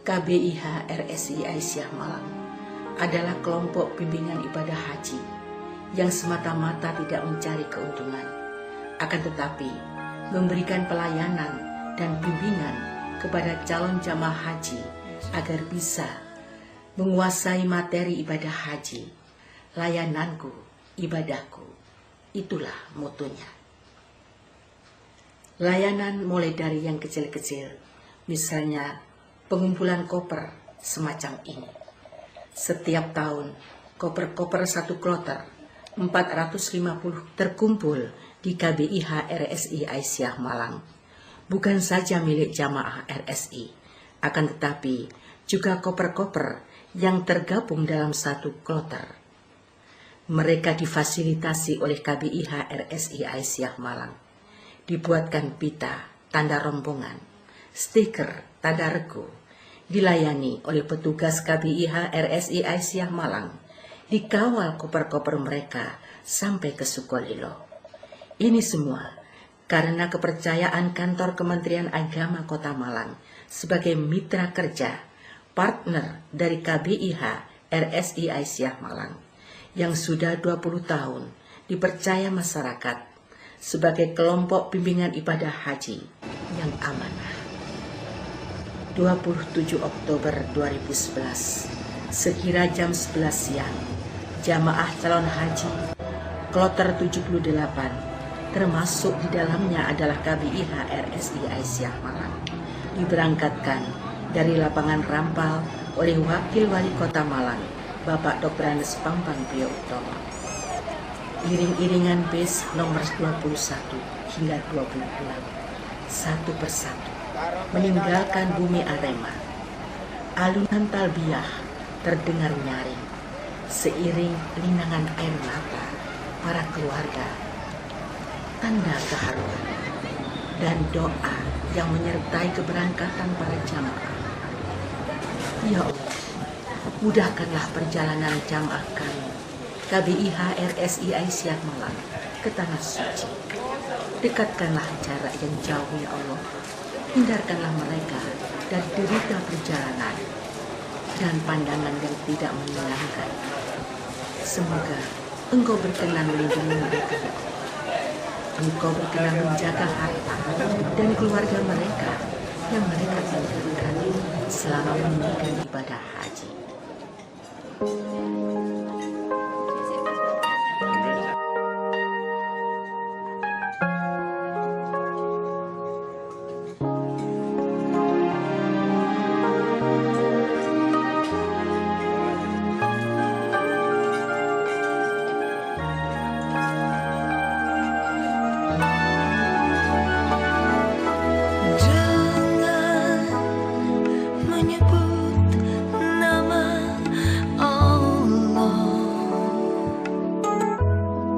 KBIH RSI Aisyah Malang adalah kelompok bimbingan ibadah haji yang semata-mata tidak mencari keuntungan, akan tetapi memberikan pelayanan dan bimbingan kepada calon jamaah haji agar bisa menguasai materi ibadah haji. Layananku, ibadahku, itulah motonya. Layanan mulai dari yang kecil-kecil, misalnya pengumpulan koper semacam ini. Setiap tahun, koper-koper 1 kloter 450 terkumpul di KBIH RSI Aisyah Malang. Bukan saja milik jamaah RSI, akan tetapi juga koper-koper yang tergabung dalam 1 kloter. Mereka difasilitasi oleh KBIH RSI Aisyah Malang. Dibuatkan pita, tanda rombongan, stiker, tanda regu, dilayani oleh petugas KBIH RSI Aisyah Malang, dikawal koper-koper mereka sampai ke Sukolilo. Ini semua karena kepercayaan kantor Kementerian Agama Kota Malang sebagai mitra kerja, partner dari KBIH RSI Aisyah Malang, yang sudah 20 tahun dipercaya masyarakat sebagai kelompok bimbingan ibadah haji yang amanah. 27 Oktober 2011, sekira jam 11 siang, jamaah calon haji kloter 78, termasuk di dalamnya adalah KBIH RSI Aisyah Malang, diberangkatkan dari lapangan Rampal oleh Wakil Wali Kota Malang, Bapak Dr. Andes Pambang Bio Utomo. Iring-iringan bus nomor 21 hingga 26, satu persatu meninggalkan bumi Arema. Alunan talbiyah terdengar nyaring, seiring linangan air mata para keluarga, tanda keharuan dan doa yang menyertai keberangkatan para jamaah. Ya Allah, mudahkanlah perjalanan jamaah kami KBIH RSI Aisyah Malang ke Tanah Suci. Dekatkanlah jarak yang jauh ya Allah. Hindarkanlah mereka dari derita perjalanan dan pandangan yang tidak menyenangkan. Semoga Engkau berkenan melindungi mereka. Engkau berkenan menjaga harta dan keluarga mereka yang mereka tinggalkan selama menunaikan ibadah haji.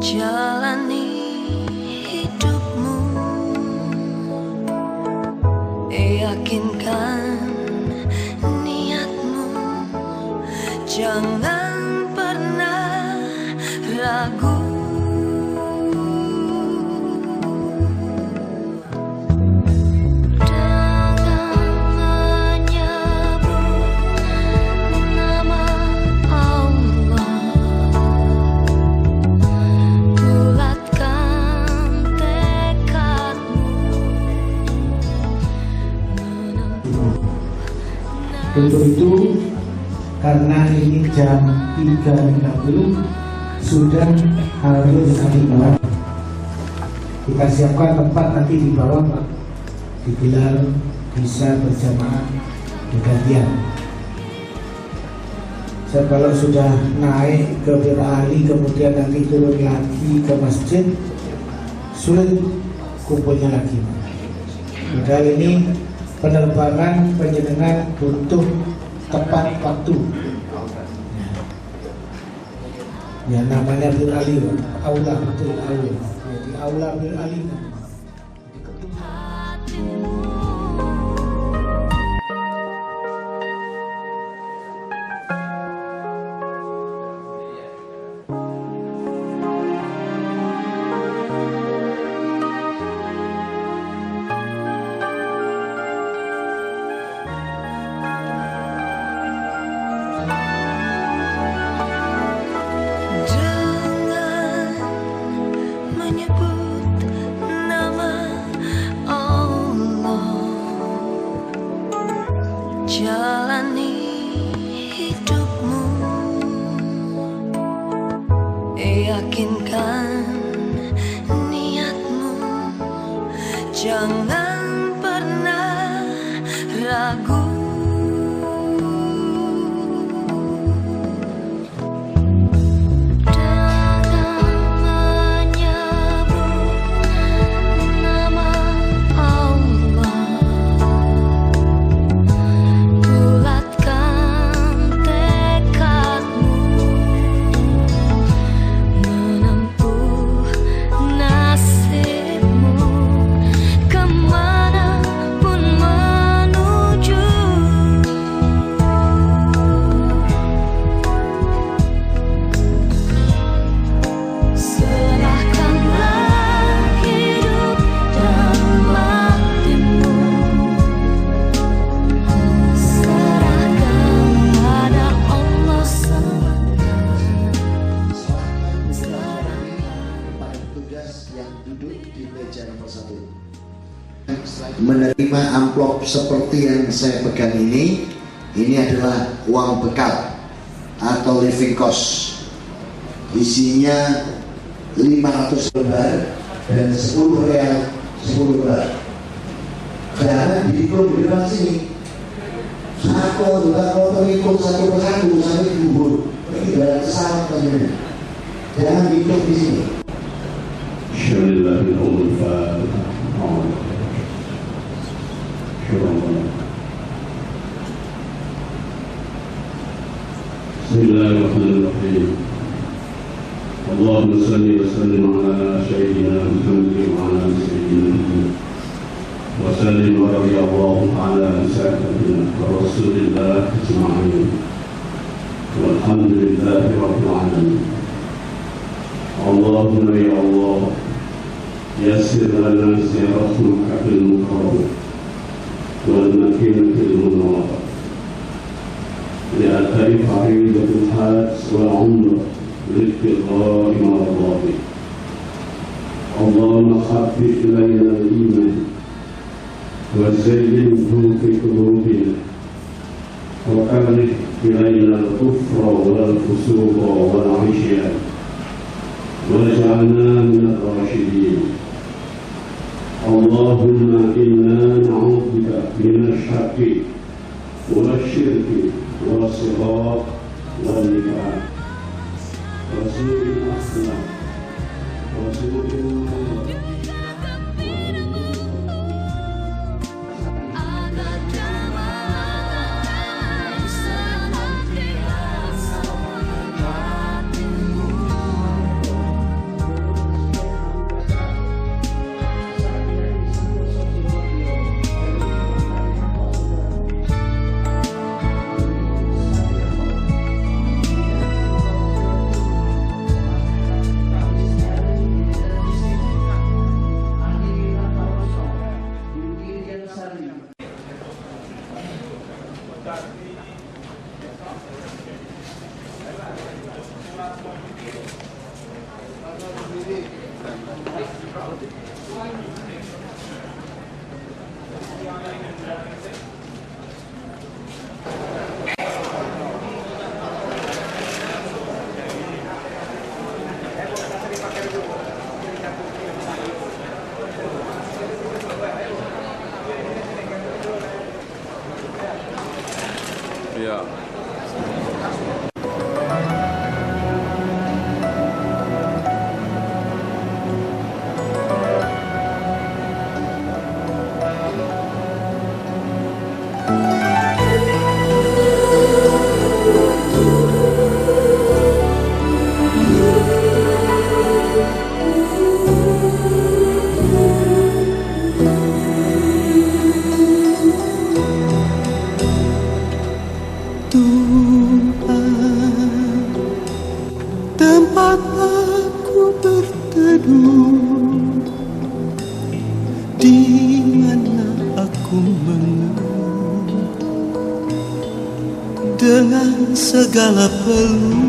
Jalani hidupmu, yakinkan niatmu, jangan pernah ragu. Untuk itu, karena ini jam 3.30 sudah harus dimulai. Kita siapkan tempat nanti di bawah, Pak, digelar bisa berjamaah bergantian. Kalau sudah naik ke Bir Ali kemudian nanti turun lagi ke masjid, sulit kumpulnya lagi. Padahal ini penerbangan penjenengan butuh tepat waktu. Ya namanya Bir Ali, aula betul aula. Jadi aula Bir Ali. meyakinkan niatmu, jangan pernah ragu. Menerima amplop seperti yang saya pegang ini adalah uang bekal atau living cost. Isinya 500 lembar dan 10 real 10 lembar. Jangan dihitung di depan sini. Satu ikut satu persatu sampai dihubur. Ini adalah kesalahan sebenarnya. Jangan dihitung di sini. Bismillahirrahmanirrahim. Allahumma salli wa sallim ala sayyidina Muhammad wa ala sayyidina Muhammad wa sallim wa radiyallahu ala sayyidina Rasulillah ajma'in walhamdulillahi rabbil alamin. Allahumma ya Allah yassir lana ziyaratul Ka'bah al-Mukarramah wal Madinatul Munawwarah لأداء فريضة الحج والعمرة لابتغاء مرضاته. اللهم خفف إلينا الإيمان وزينه في قلوبنا وكره إلينا الكفر والفسوق والعصيان واجعلنا من الراشدين. اللهم إنا نعوذ بك من الشك والشرك والصغار والنفاق وسوء الأخلاق وسوء المعاملة. Tempat aku berteduh, di mana aku mengeluh dengan segala peluh.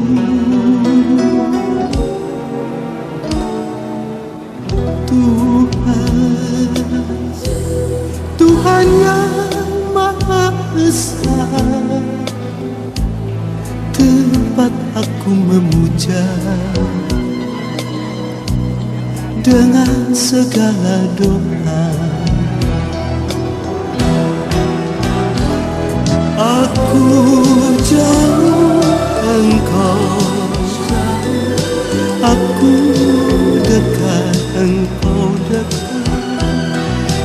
Tuhan yang Maha Esa, tempat aku memuja dengan segala doa. Aku jauh, engkau jauh, aku dekat, engkau dekat.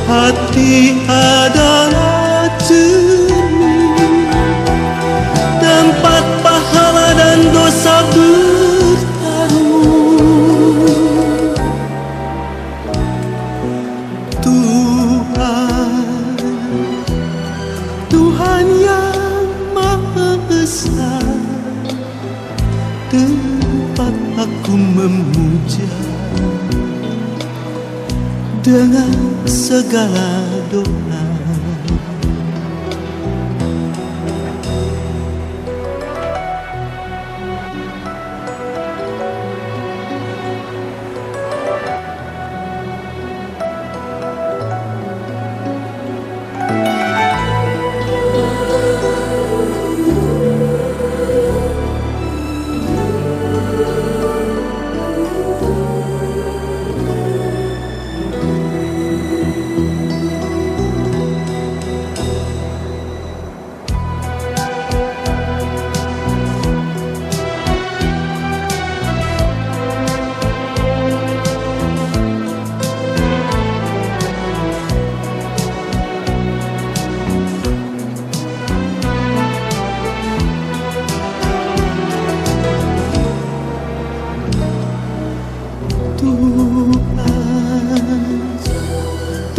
Hati adalah cermin, tempat pahala dan dosa bertarung. Tuhan yang Maha Esa, tempat aku memuja dengan segala doa.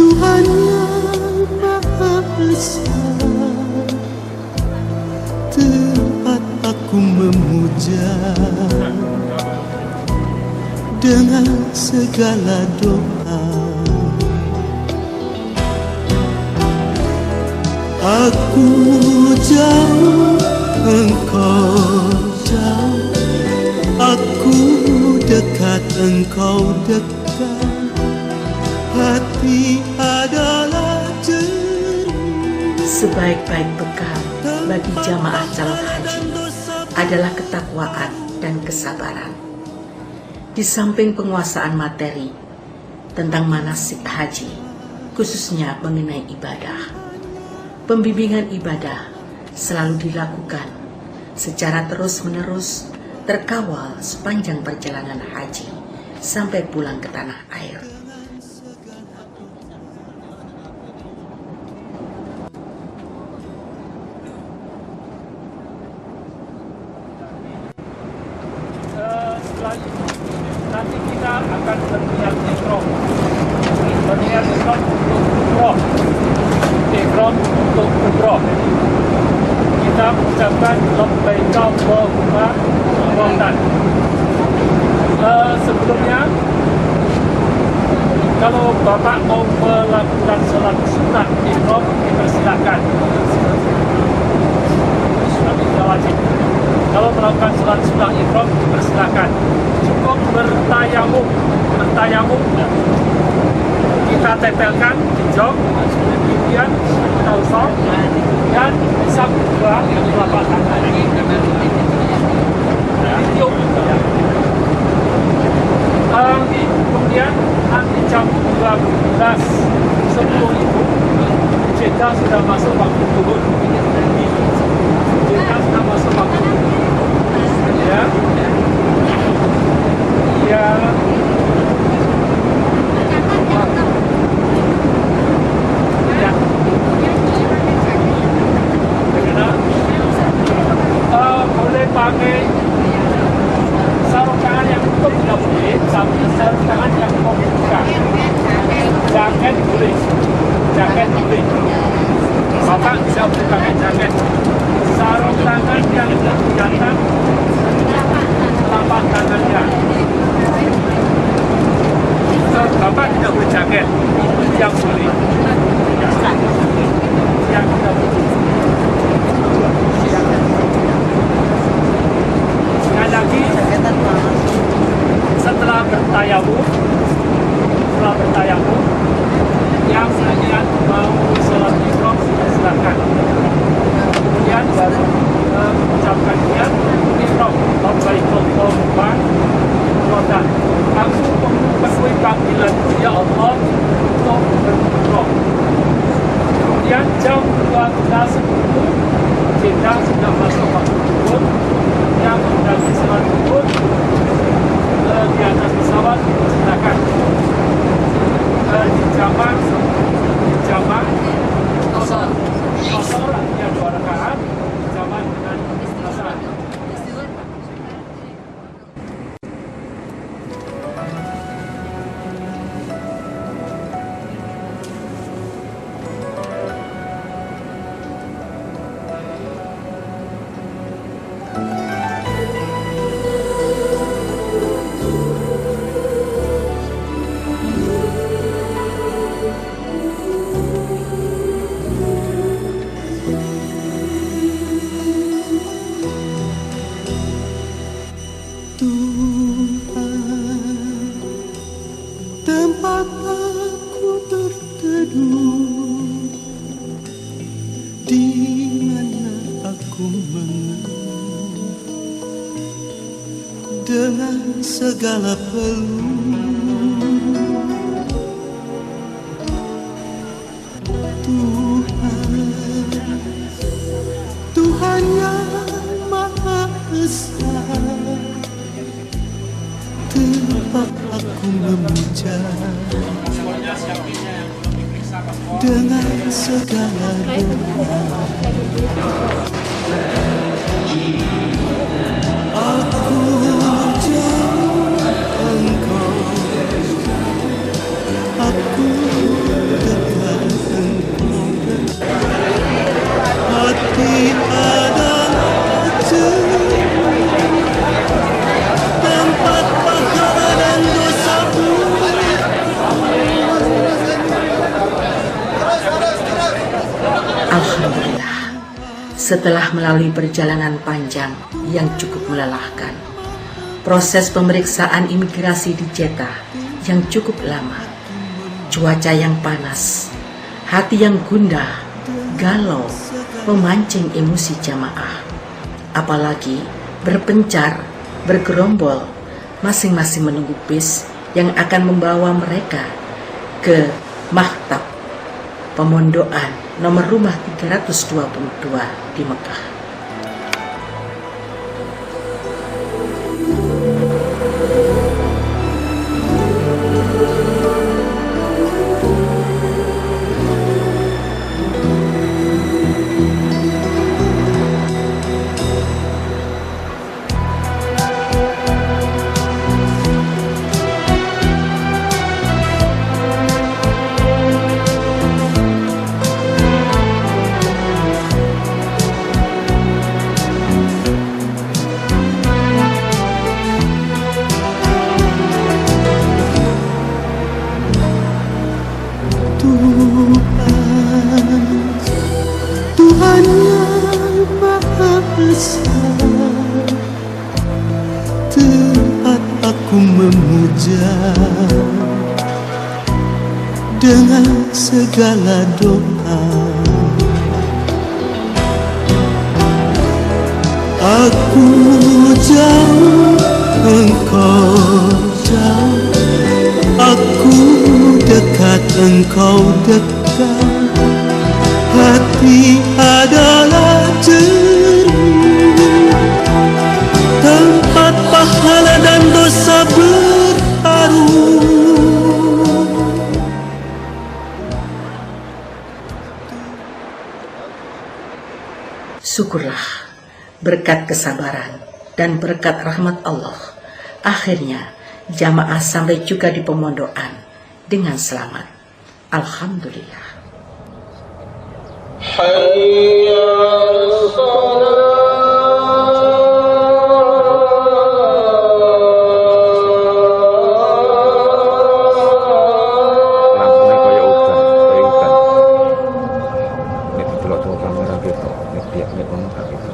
Tuhan yang Maha Esa, tempat aku memuja dengan segala doa. Aku jauh, engkau jauh, aku dekat, engkau dekat. Hati adalah cermin. Sebaik-baik bekal bagi jamaah calon haji adalah ketakwaan dan kesabaran. Di samping penguasaan materi tentang manasik haji, khususnya mengenai ibadah, pembimbingan ibadah selalu dilakukan secara terus-menerus, terkawal sepanjang perjalanan haji sampai pulang ke tanah air. Nanti kita akan berniat ikhram. Berniat ikhram untuk umroh. Ikhram untuk umroh. Kita mengucapkan labbaik Allahumma umratan. Sebelumnya, kalau Bapak mau melakukan sholat sunat ikhram, dipersilakan. Sunat ikhram wajib. Kalau melakukan sholat sunat ikhram, dipersilakan. Cukup bertayamum. Kita tempelkan di jok, kemudian kita usap dan isap dua telapak tangan. Ditiup. Kemudian nanti jam 12.10 itu Jeddah sudah masuk waktu zuhur. Jeddah sudah masuk waktu zuhur. Ya. Ya. Boleh pakai sarung tangan yang tutup tidak boleh, tapi sarung tangan yang membuka. Jaket boleh, Bapak bisa pakai jaket. Sarung tangan yang datang telapak tangannya. Bapak tidak boleh jaket, yang boleh. Yang tidak boleh. Sekali lagi, setelah bertayamum, yang niat mau sholat ikhram silakan. Kemudian baru mengucapkan niat ikhram, labbaik Allahumma umratan. Aku mengucapkan mengakui panggilanmu ya Allah untuk berumroh. Kemudian jam 12.10 kita sudah masuk waktu turun, yang mendaki salat turun di atas pesawat silakan di jamak sholat yang 2 rakaat jamak dengan asar. Tempat aku berteduh, di mana aku mengeluh dengan segala peluh. Tuhan yang Maha Esa, tempat aku memuja dengan segala doa. Aku jauh engkau, aku dekat engkau. Hati adalah tempat pahala dan dosaku. Alhamdulillah, setelah melalui perjalanan panjang yang cukup melelahkan, proses pemeriksaan imigrasi di Jeddah yang cukup lama, cuaca yang panas, hati yang gundah, galau, memancing emosi jamaah, apalagi berpencar, bergerombol, masing-masing menunggu bis yang akan membawa mereka ke Maktab Pemondokan nomor rumah 322 di Mekah. Tuhan yang Maha Esa, tempat aku memuja dengan segala doa. Aku jauh, engkau jauh, aku dekat, engkau dekat. Hati adalah jernih, tempat pahala dan dosa berharum. Syukurlah, berkat kesabaran dan berkat rahmat Allah, akhirnya jamaah sampai juga di pemondokan dengan selamat. Alhamdulillah. Langsungnya kaya udan. Nek didelok kamera gitu, nek dia ngomong tak gitu.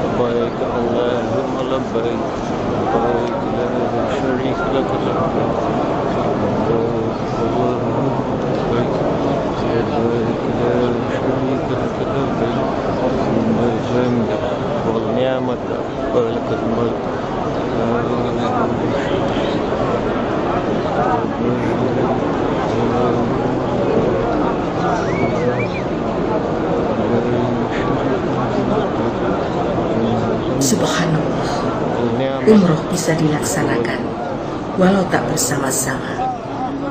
لبيك اللهم لبيك لبيك لا شريك لك لبيك اللهم لبيك لبيك لا شريك لك لبيك إن الحمد والنعمة ولك الملك Subhanallah, umroh bisa dilaksanakan walau tak bersama-sama,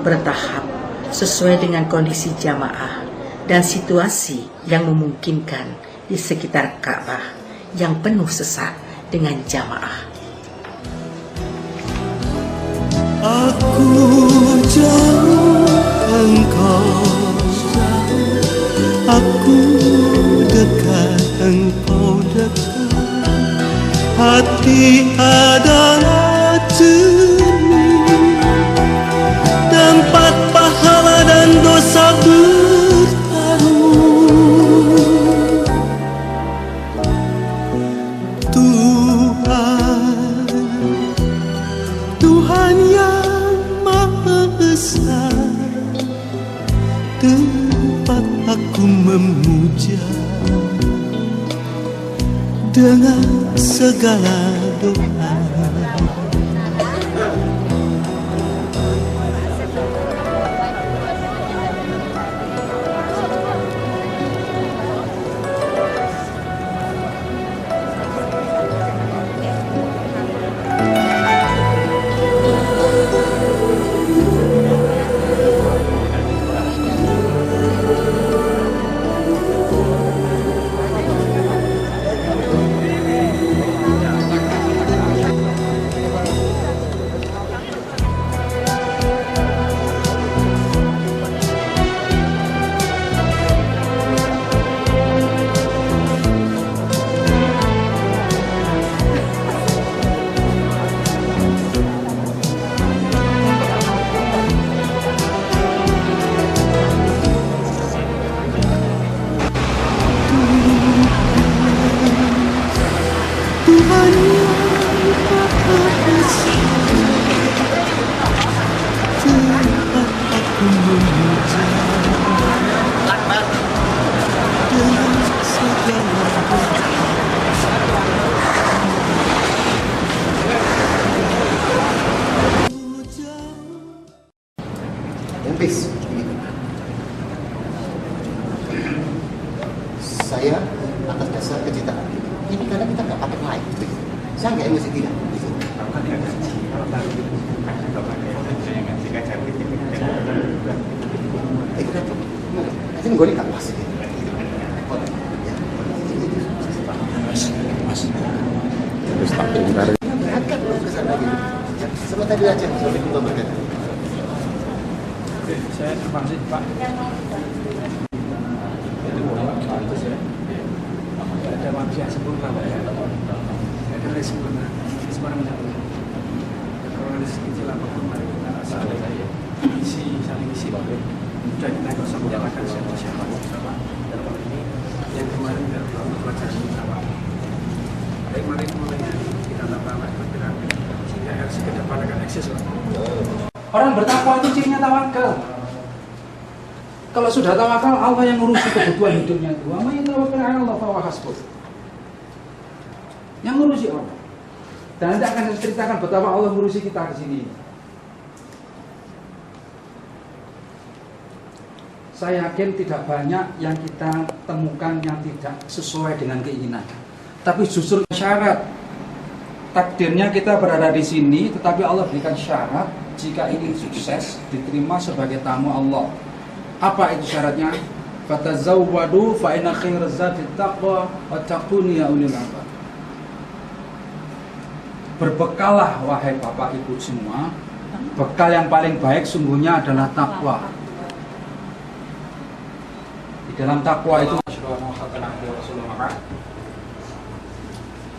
bertahap sesuai dengan kondisi jamaah dan situasi yang memungkinkan di sekitar Ka'bah yang penuh sesak dengan jamaah. Aku jauh, engkau jauh, aku dekat, engkau dekat. Hati adalah cermin, tempat pahala dan dosa bertarung. Tuhan yang Maha Besar, tempat aku memuja dengan segala doa. Tuhan yang Maha Besar, tempat aku memuja dengan segala doa. Please. Saya atas dasar kecintaan ini karena kita nggak pakai mic, saya nggak emosi tidak. Ini gue nggak pas. Terus tak dengar. Berangkat belum ke sana gitu. Sama tadi aja sampai kita berangkat. Saya terpaksa Pak. Ada manusia sempurna Pak ya. Ada sempurna. Semua menyatu. Kalau ada sekecil apapun mari kita rasa saya. Saling isi Pak. Sudah kita nggak usah menyalahkan siapa dalam hal ini yang kemarin dalam pelajaran bersama. Mari mulai kita tambah bergerak sehingga harus ke depan akan eksis Pak. Orang bertakwa itu cirinya tawakal. Kalau sudah tawakal, Allah yang ngurusi kebutuhan hidupnya itu. Wa may tawakkal 'ala Allah fa huwa hasbuh. Yang ngurusi Allah. Dan nanti akan saya ceritakan betapa Allah ngurusi kita di sini. Saya yakin tidak banyak yang kita temukan yang tidak sesuai dengan keinginan. Tapi justru syarat takdirnya kita berada di sini, tetapi Allah berikan syarat jika ingin sukses diterima sebagai tamu Allah. Apa itu syaratnya? Fatazawwadu fa inna khairaz zadi taqwa wattaquni ya ulil albab. Berbekallah wahai Bapak Ibu semua, bekal yang paling baik sungguhnya adalah takwa. Di dalam takwa itu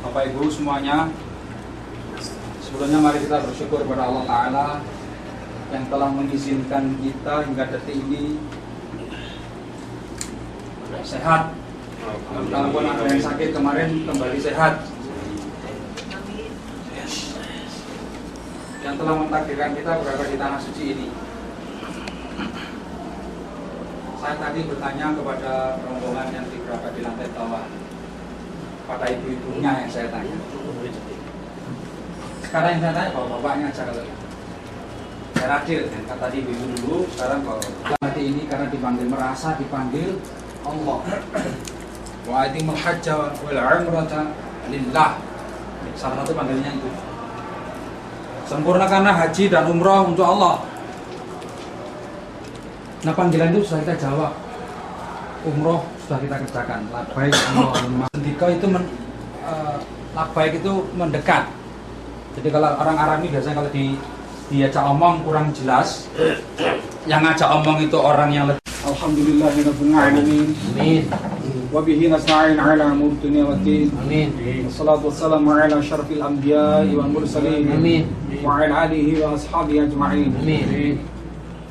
Bapak Ibu semuanya, sebelumnya mari kita bersyukur kepada Allah Ta'ala yang telah mengizinkan kita hingga detik ini sehat. Kalaupun ada yang sakit kemarin kembali sehat. Yang telah mentakdirkan kita berada di tanah suci ini. Saya tadi bertanya kepada rombongan yang berada di lantai bawah, pada ibu-ibunya yang saya tanya. Sekarang yang saya tanya bapak-bapaknya aja kalau saya adil, kan kata tadi ibu dulu, sekarang kalau hati ini karena dipanggil merasa dipanggil Allah. Wa atimul hajja wal umrata lillah. Salah satu panggilnya itu. Sempurnakanlah haji dan umroh untuk Allah. Nah panggilan itu sudah kita jawab. Umroh sudah kita kerjakan. Labbaik Allahumma. Sendika itu labbaik itu mendekat. Jadi kalau orang Arab ini biasanya kalau diajak omong kurang jelas, yang ngajak omong itu orang yang lebih. Alhamdulillahirabbil alamin. Amin. Wa bihi nasta'in 'ala umuri dunya waddin. Amin. Wassalatu wassalamu 'ala asyrafil anbiya'i wal mursalin. Amin. Wa 'ala alihi wa ashabihi ajma'in. Amin.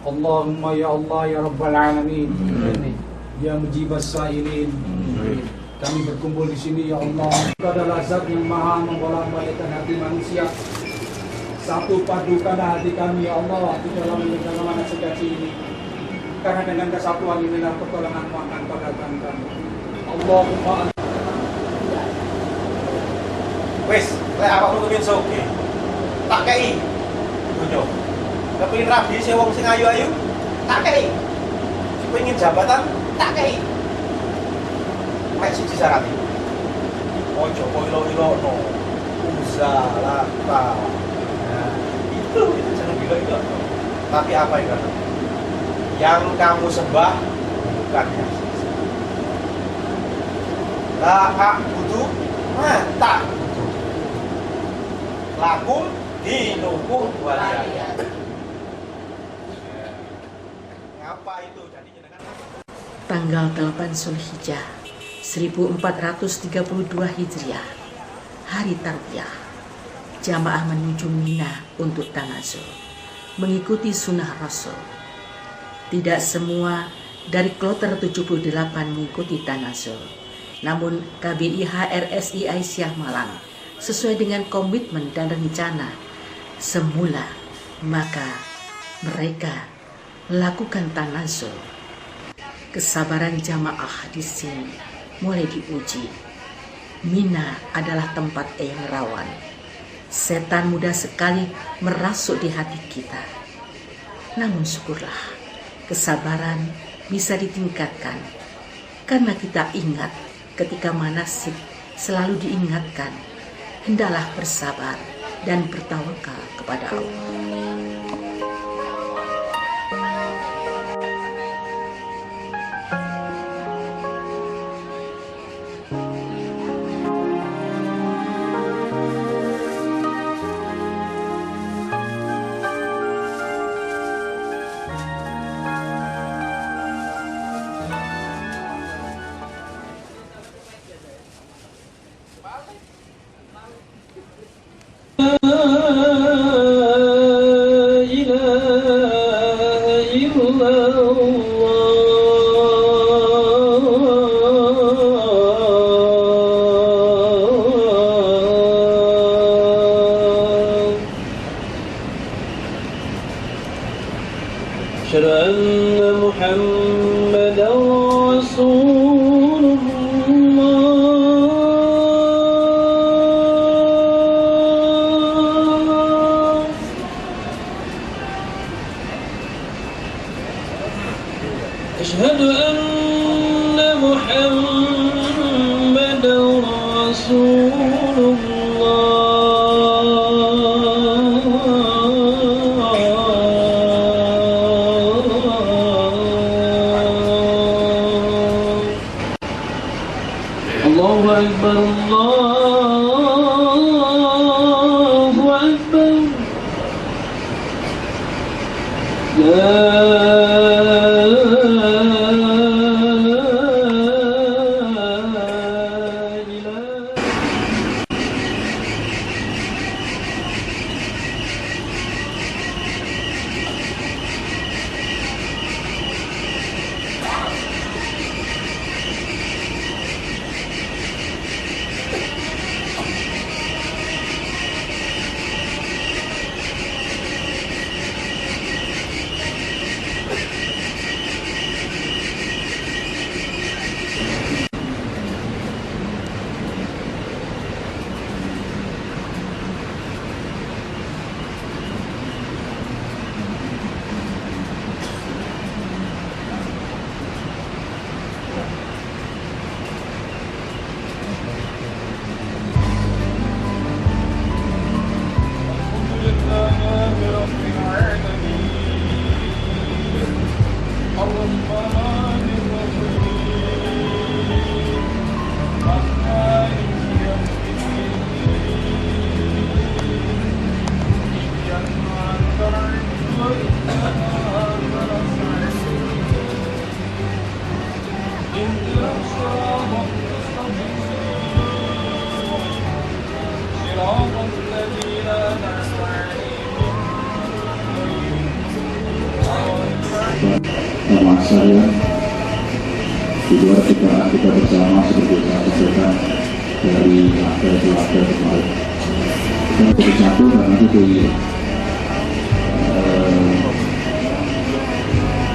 Allahumma ya Allah ya rabbal alamin. Amin. Ya mujibas sa'ilin. Amin. Kami berkumpul di sini ya Allah. Itu adalah zat yang maha membolak-balikkan hati manusia. Satu padukanlah hati kami ya Allah di dalam menjalankan suci ini. Karena dengan kesatuan inilah pertolongan-Mu akan terdatang kami. Allahumma wis, lek awakmu kepengin soge. Tak kei. Donya. Kepengin rabi sing wong sing ayu-ayu, tak kei. Kepengin jabatan, tak kei. Mek siji syarat iki. Ojo ilo-ilono. Uzalata. Nah, itu jangan ilo-ilo. Tapi apa yang kata? Yang kamu sembah bukan yang sisa. La a'budu ma ta'budu. Lakum dinukum waliyah. Ngapa itu jadinya dengan Tanggal 8 Zulhijjah 1432 Hijriah, hari Tarwiyah, jamaah menuju Mina untuk tanazul, mengikuti sunnah Rasul. Tidak semua dari kloter 78 mengikuti tanazul. Namun KBIH RSI Aisyah Malang sesuai dengan komitmen dan rencana semula, maka mereka melakukan tanazul. Kesabaran jamaah di sini mulai diuji. Mina adalah tempat yang rawan. Setan mudah sekali merasuk di hati kita. Namun syukurlah, kesabaran bisa ditingkatkan karena kita ingat ketika manasik selalu diingatkan, hendaklah bersabar dan bertawakal kepada Allah. أشهد أن محمدا رسول الله أشهد أن محمدا رسول الله أكبر الله أكبر Sama saya di luar kita bersama seperti saya sampaikan dari akar kemarin kita bersatu dan nanti di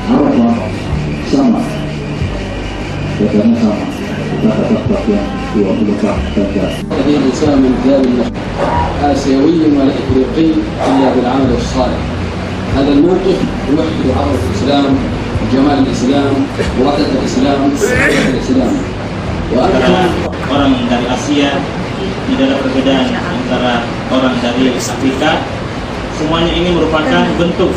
Arafah sama bedanya sama kita dapat bagian 24 derajat. هذه الرسالة من كتاب آسيوي ولا إفريقي إلا بالعمل الصالح. هذا الموقف يوحد عرض الإسلام، جمال الإسلام، وحدة الإسلام، وحدة الإسلام. Orang dari Asia, tidak ada perbedaan antara orang dari Afrika. Semuanya ini merupakan bentuk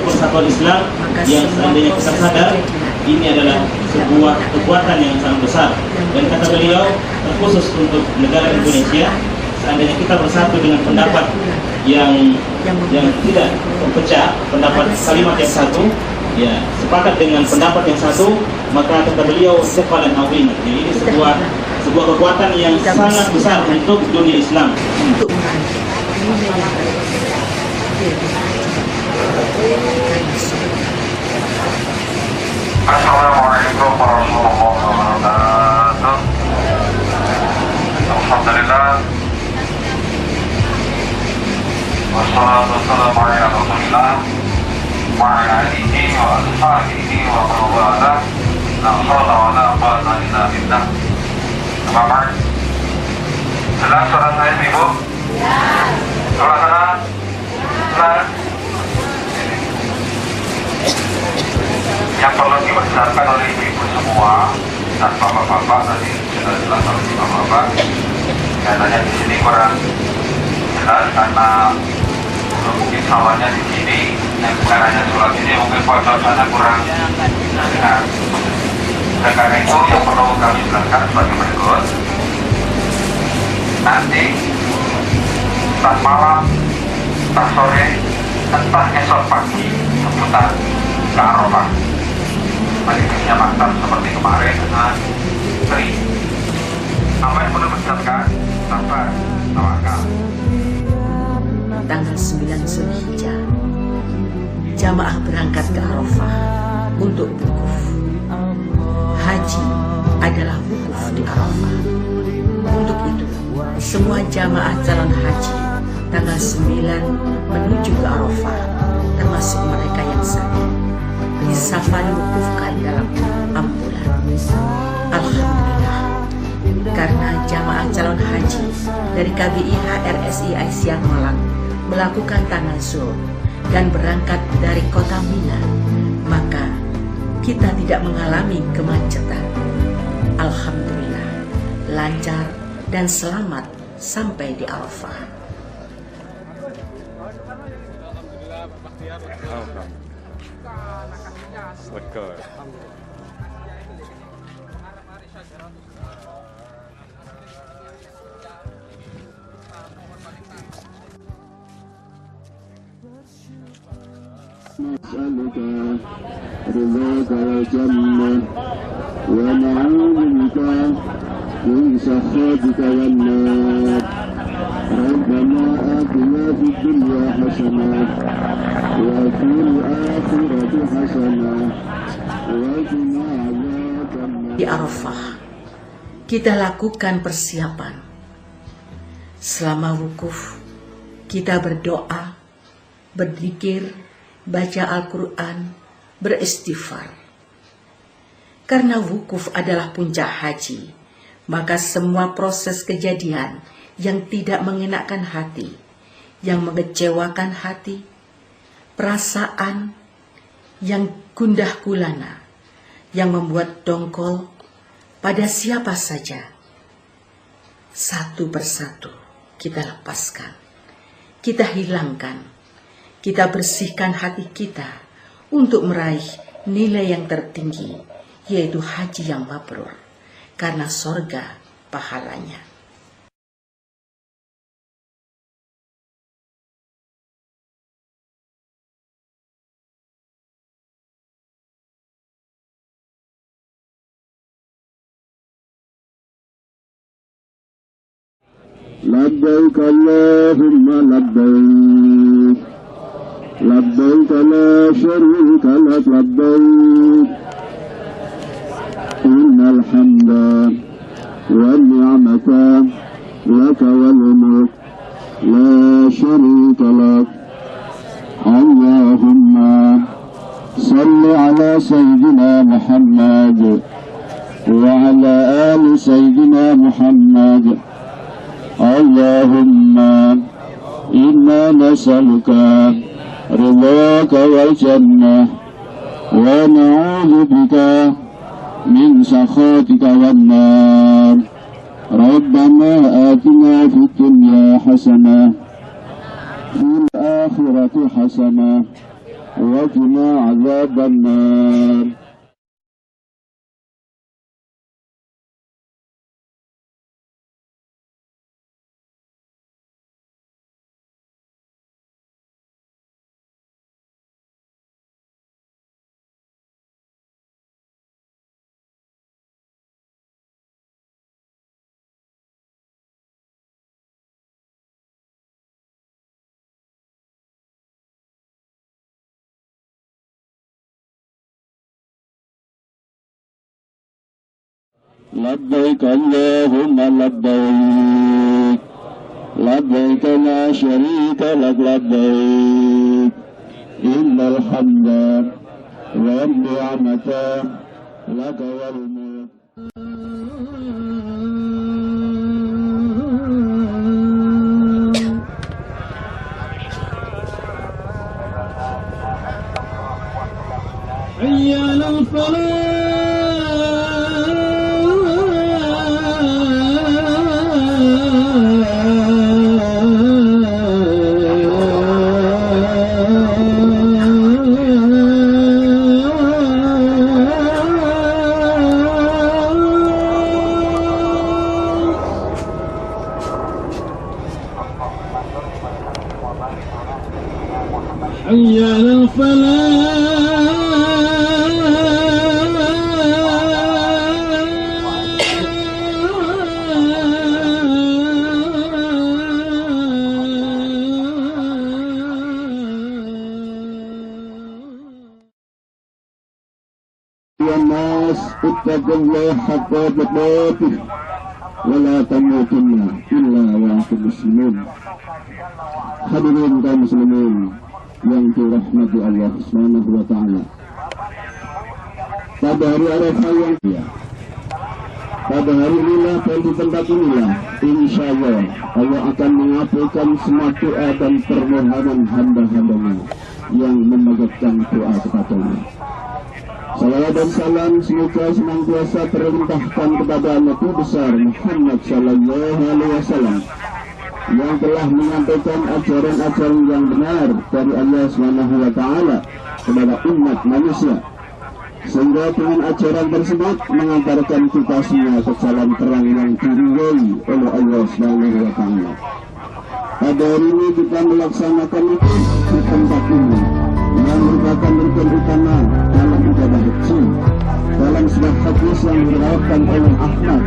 persatuan Islam yang seandainya kita sadar ini adalah sebuah kekuatan yang sangat besar. Dan kata beliau, terkhusus untuk negara Indonesia, seandainya kita bersatu dengan pendapat yang tidak pecah, pendapat kalimat yang satu, ya sepakat dengan pendapat yang satu, maka kata beliau sepadan azim. Jadi ini sebuah kekuatan yang sangat besar untuk dunia Islam. Assalamualaikum warahmatullahi wabarakatuh. Alhamdulillah. Wassalatu wassalamu ala Rasulillah wa ala alihi wa ashabihi wa man wala. La haula wa la quwwata illa billah. Bapak, jelas suara saya Ibu? Ya. Suara saya? Jelas. Yang perlu dibesarkan oleh ibu-ibu semua dan bapak-bapak tadi sudah jelas oleh bapak-bapak. Katanya di sini kurang jelas karena mungkin sawahnya di sini dan bukan hanya sholat ini, mungkin pojok sana kurang dengar. Dan karena itu yang perlu kami jelaskan sebagai berikut. Nanti entah malam, entah sore, entah esok pagi seputar ke Arafah. Bagaimana maktab seperti kemarin sering apa yang perlu dipersiapkan sabar, tawakal. Tanggal 9 Zulhijjah jamaah berangkat ke Arafah untuk wukuf. Haji adalah wukuf di Arafah. Untuk itu semua jamaah calon haji tanggal 9 menuju ke Arafah, termasuk mereka yang sakit, disafari wukufkan dalam ambulan. Alhamdulillah, karena jamaah calon haji dari KBI HRSI Aisyah Malang melakukan tanazul dan berangkat dari kota Mina, maka kita tidak mengalami kemacetan. Alhamdulillah, lancar dan selamat sampai di Arafah. نسألك رضاك والجنة ونعوذ بك من سخطك والنار ربنا آتنا في الدنيا حسنة وفي الآخرة حسنة وقنا عذاب النار. Di Arafah, kita lakukan persiapan. Selama wukuf, kita berdoa, berzikir, baca Al-Quran, beristighfar. Karena wukuf adalah puncak haji, maka semua proses kejadian yang tidak mengenakan hati, yang mengecewakan hati, perasaan yang gundah gulana, yang membuat dongkol pada siapa saja, satu persatu kita lepaskan, kita hilangkan, kita bersihkan hati kita untuk meraih nilai yang tertinggi, yaitu haji yang mabrur, karena sorga pahalanya. لبيك اللهم لبيك لبيك لا شريك لك لبيك إن الحمد والنعمة لك والملك لا شريك لك اللهم صل على سيدنا محمد وعلى آل سيدنا محمد اللهم إنا نسألك رضاك والجنة ونعوذ بك من سخطك والنار ربنا آتنا في الدنيا حسنة في الآخرة حسنة وقنا عذاب النار. لبيك اللهم لبيك لبيك لا شريك لك لبيك إن الحمد والنعمة لك والملك. حي على الفلاح حي على الناس اتقوا الله حق تقاته ولا تموتن إلا وأنتم مسلمون. Hadirin kaum muslimin yang dirahmati Allah Subhanahu wa taala. Pada hari Arafah yang pada hari inilah dan di tempat inilah insya Allah akan mengabulkan semua doa dan permohonan hamba-hambanya yang memanjatkan doa kepadanya. Salawat dan salam semoga senantiasa terlimpahkan kepada Nabi besar Muhammad sallallahu alaihi wasallam yang telah menyampaikan ajaran-ajaran yang benar dari Allah Subhanahu wa taala kepada umat manusia, sehingga dengan ajaran tersebut mengantarkan kita semua ke jalan terang yang diridhai oleh Allah Subhanahu wa taala. Pada hari ini kita melaksanakan itu di tempat ini, yang merupakan rukun utama dalam ibadah haji. Dalam sebuah hadis yang diriwayatkan oleh Ahmad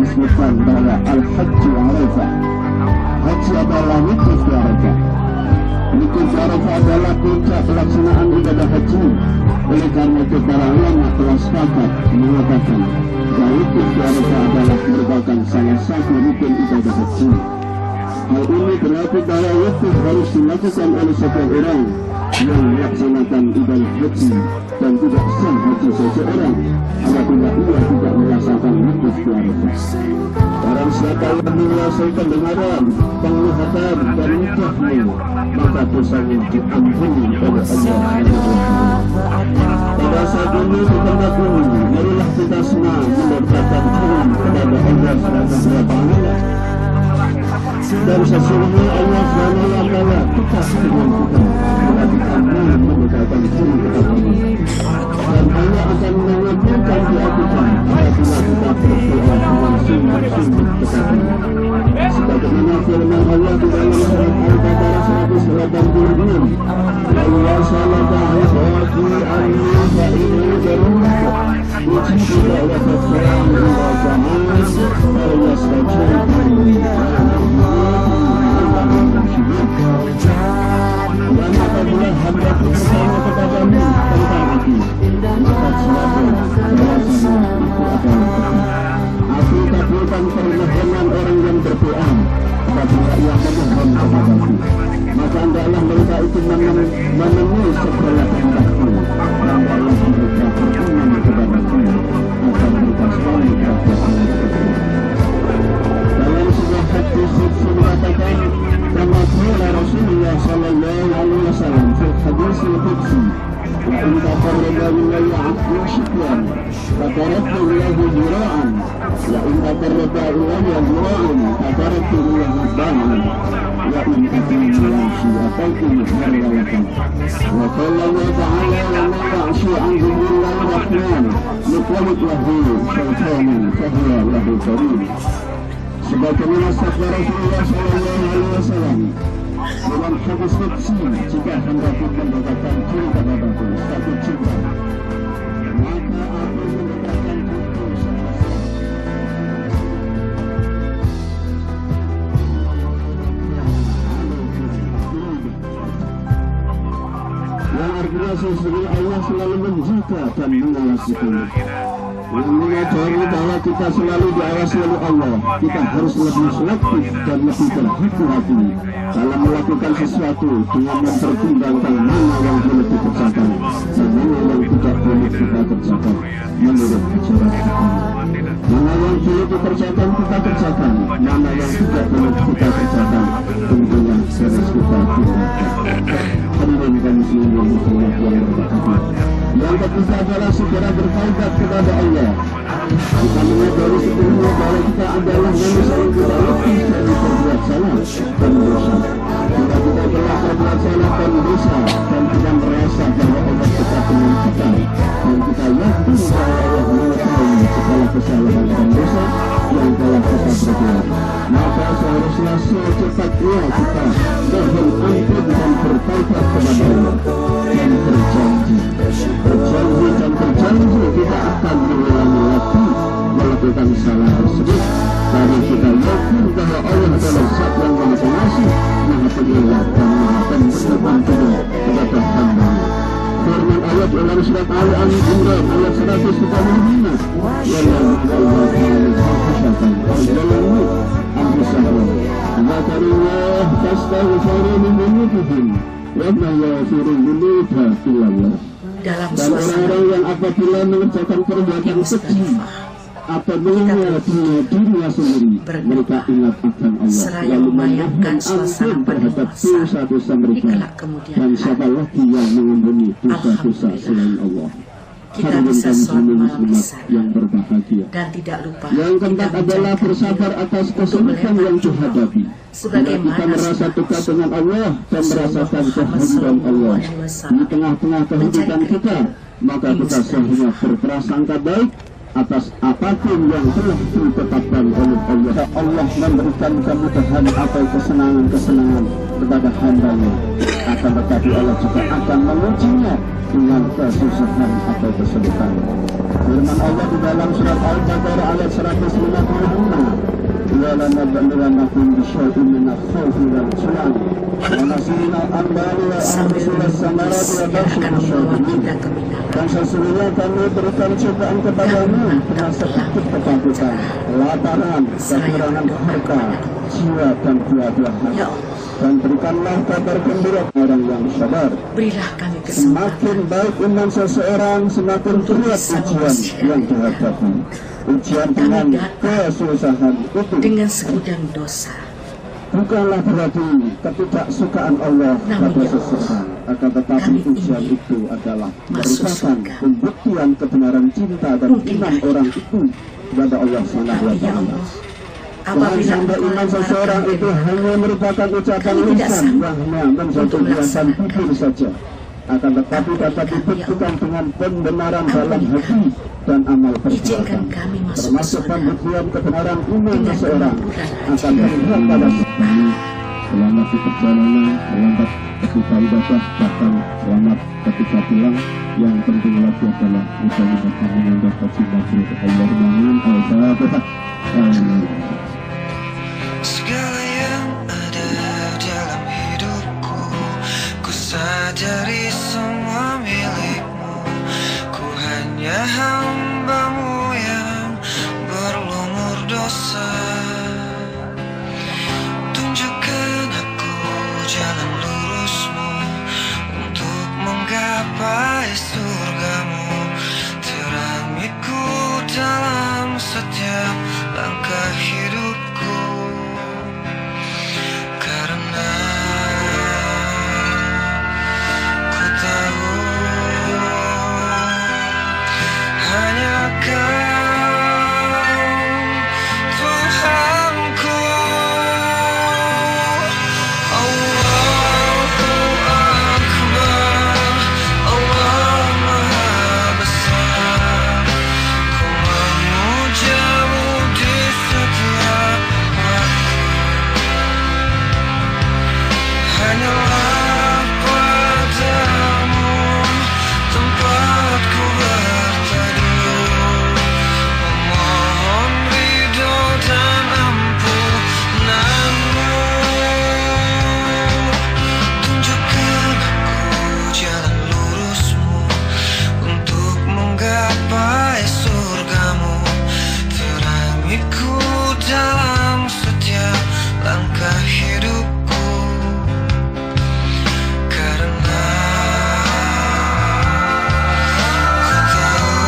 disebutkan bahwa al-hajju Arafah, haji adalah wukuf di Arafah. Wukuf di Arafah adalah puncak pelaksanaan ibadah haji. Oleh karena itu para ulama telah sepakat mengatakan bahwa wukuf di Arafah adalah merupakan salah satu rukun ibadah haji. Hal ini berarti bahwa wukuf harus dilakukan oleh setiap orang yang melaksanakan ibadah haji, dan tidak sah haji seseorang apabila ia tidak merasakan wukuf di Arafah. Barang siapa yang menyelesaikan dengan haram, penglihatan dan nikahnya, maka dosanya diampuni oleh Allah. Pada saat ini di tempat ini, marilah kita semua mendekatkan diri kepada Allah SWT. Dan sesungguhnya Allah SWT dekat dengan kita bila kita mendekatkan diri kepada Allah. Dan Allah akan mengabulkan doa kita apabila kita berdoa dengan sungguh-sungguh kepadanya. Sebagaimana firman Allah di dalam surat Al-Baqarah 186, Allah salata ikhwati anni fa'ini jarumku ujibu da'wata salam ila jamaah Allah stajibuni dan apabila hamba bertanya kepadamu tentang aku, maka silakan bahasanya itu adalah aku kabulkan permohonan orang yang berdoa apabila ia memohon kepadaku. Maka hendaklah mereka itu memenuhi segala kehendakku, dan hendaklah mereka beriman kepadaku agar mereka selalu berada pada. Dalam sebuah hadis dikatakan bahwa Rasulullah Sallallahu Alaihi Wasallam fil hadis al-qudsi, wa in taqarraba ilayya 'abdi shukran fataraktu lahu dira'an, wa in taqarraba ilayya dira'an fataraktu lahu banan, wa in atani yamshi ataitu muharralatan. Wa qala Allah ta'ala wa man ya'shi 'an dhikrillahi rahman nuqallid lahu shaytanan fahuwa lahu qarin. Sebagaimana sabda Rasulullah SAW dalam hadis qudsi, jika hendaku mendekatkan diri kepadaku satu cinta, maka aku mendekatkan diriku yang artinya sesungguhnya Allah selalu menjaga dan mengawasi kita. Yang menyadari bahwa kita selalu diawasi oleh Allah, kita harus lebih selektif dan lebih berhati-hati dalam melakukan sesuatu dengan mempertimbangkan mana yang boleh dikerjakan dan mana yang tidak boleh kita kerjakan menurut ajaran agama. Mana yang boleh dikerjakan kita kerjakan, mana yang tidak boleh kita kerjakan tentunya harus kita tinggalkan. Hadirin muslimin yang berbahagia. Yang ketiga adalah segera bertaubat kepada Allah. Kita menyadari sebelumnya bahwa kita adalah manusia yang tidak lebih dari berbuat salah dan dosa. Jika kita telah berbuat salah dan dosa dan kita merasa bahwa Allah dekat dengan kita, dan kita yakin bahwa Allah mengetahui segala kesalahan dan dosa yang telah kita perbuat, maka seharusnya secepatnya kita mohon ampun dan bertaubat kepada Allah dan berjanji kita akan mengulangi lagi melakukan salah tersebut, karena kita yakin bahwa Allah adalah Zat yang Maha Pengasih, Maha Penyayang dan Maha Pengampun kepada hamba-Nya. Firman Allah dalam surat Ali Imran ayat 135, "Walau Allah menghafizkan al-jalamu anfusahum, dzakarillah fastaghfiru min dzunubihim, wa ma yaghfiru dzunuba illa Allah." Dalam dan orang-orang yang apabila mengerjakan perbuatan keji, apabila dirinya sendiri, mereka ingat akan Allah, lalu memohon ampun terhadap dosa-dosa mereka, dan siapa lagi yang mengampuni dosa-dosa selain Allah. Kita bisa sholat malam yang berbahagia. Dan tidak lupa yang keempat adalah bersabar atas kesulitan yang dihadapi. Bila kita merasa dekat dengan Allah dan merasakan kehadiran Allah di tengah-tengah kehidupan kita, maka kita seharusnya berprasangka baik atas apapun yang telah ditetapkan oleh Allah. Allah memberikan kemudahan atau kesenangan-kesenangan kepada hamba-Nya, akan tetapi Allah juga akan mengujinya dengan kesusahan atau kesulitan. Firman Allah di dalam surat Al-Baqarah ayat 155, وَلَا نَبْلُوَنَّكُمْ بِشَيْءٍ مِنَ الْخَوْفِ وَالْجُوعِ وَنَقْصٍ مِنَ الْأَمْوَالِ وَالْأَنْفُسِ وَالثَّمَرَاتِ وَبَشِّرِ الصَّابِرِينَ. Dan sesungguhnya kami berikan cobaan kepadamu termasuk sakit ketakutan, kelaparan, kekurangan harta, jiwa dan buah-buah hati. Dan berikanlah kabar gembira orang yang sabar. Berilah kami semakin baik iman seseorang, semakin berat ujian yang dihadapi. Ujian dengan kesusahan itu dengan segudang dosa bukanlah berarti ketidaksukaan Allah pada seseorang, akan tetapi ujian itu adalah merupakan pembuktian kebenaran cinta dan iman orang itu kepada Allah Subhanahu wa Ta'ala. Jangan sampai iman seseorang itu hanya merupakan ucapan lisan yang hanya menjadi hiasan bibir saja, akan tetapi dapat dibuktikan dengan pembenaran dalam hati dan amal perbuatan, termasuk pembuktian kebenaran iman seseorang akan terlihat pada selamat di perjalanan, selamat ketika ibadah, bahkan selamat ketika pulang. Yang penting lagi adalah kita bisa menyanggah haji mabrur. Allahumma amin. Al-Fatihah. Amin. Segala yang ada dalam hidupku, ku sadari semua milikmu. Ku hanya hamba-Mu yang berlumur dosa. Tunjukkan aku jalan lurus-Mu untuk menggapai surga-Mu. Terangiku dalam setiap langkah hidupku, karena ku tahu hanya Kau Tuhanku. Allahu Akbar, Allah Maha Besar. Ku memuja-Mu di setiap waktu. Hanyalah padamu tempatku berteduh, memohon ridho dan ampunan-Mu. Tunjukkan aku jalan lurus-Mu untuk menggapai surga-Mu. Terangiku dalam setiap langkah hidupku, karena ku tahu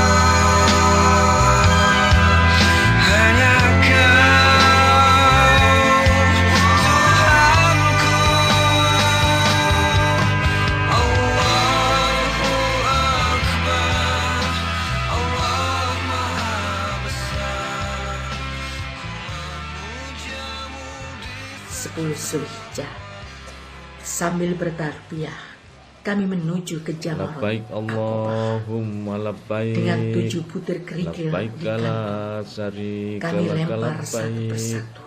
hanya Kau Tuhanku. Allahu Akbar, Allah Maha Besar. 10 Zulhijjah. Sambil bertarbiyah, kami menuju ke Jamrah Labbaik Allahumma labbaik. Dengan 7 butir kerikil Labbaik di kantong. Kami lempar satu persatu.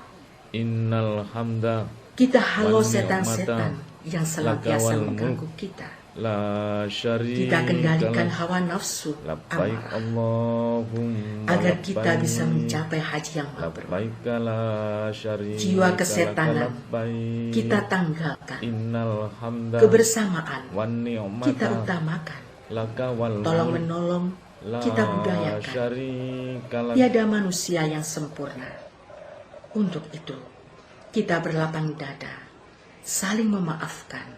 Innal hamda. Kita halau setan-setan yang senantiasa mengganggu kita. La syarika. Kita kendalikan hawa nafsu Labbaik amarah, Allahumma agar kita labbaik. bisa mencapai haji yang mabrur. Labbaik la syarika. Jiwa kesetanan labbaik. kita tanggalkan. Innal hamda Kebersamaan wan ni'mata kita utamakan. laka wal Tolong mulk menolong la kita budayakan. syarika lak. Tiada manusia yang sempurna. Untuk itu, kita berlapang dada, saling memaafkan.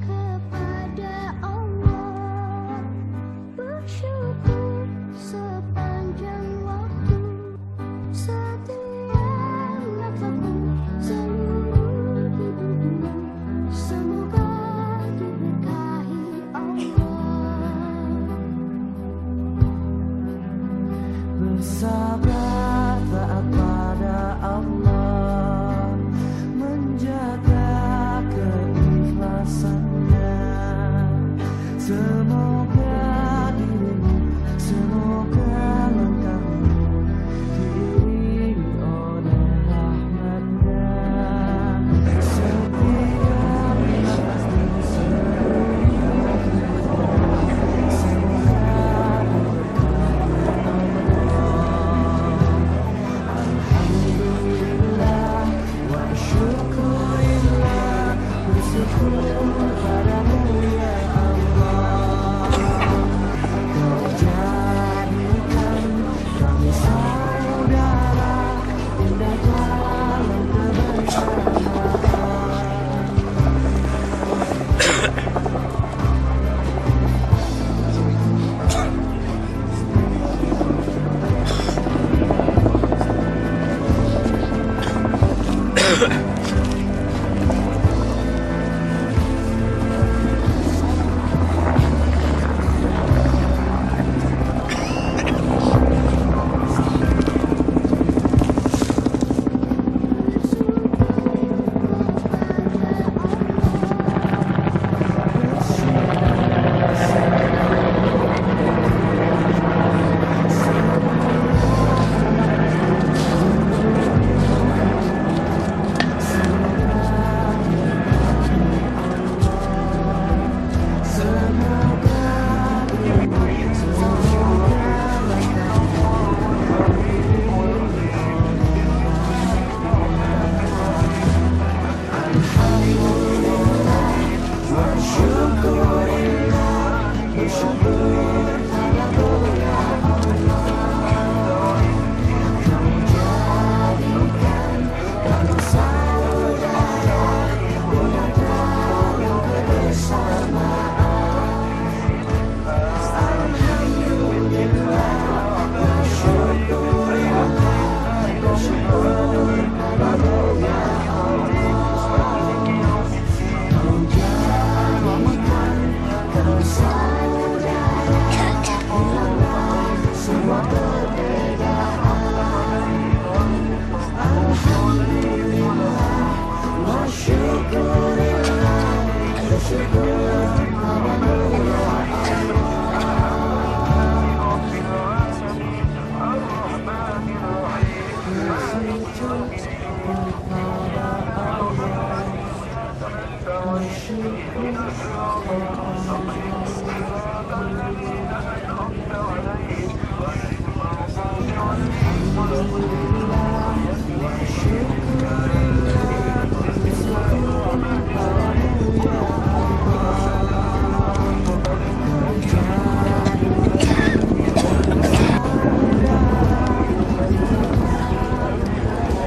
Kepada Allah bersyukur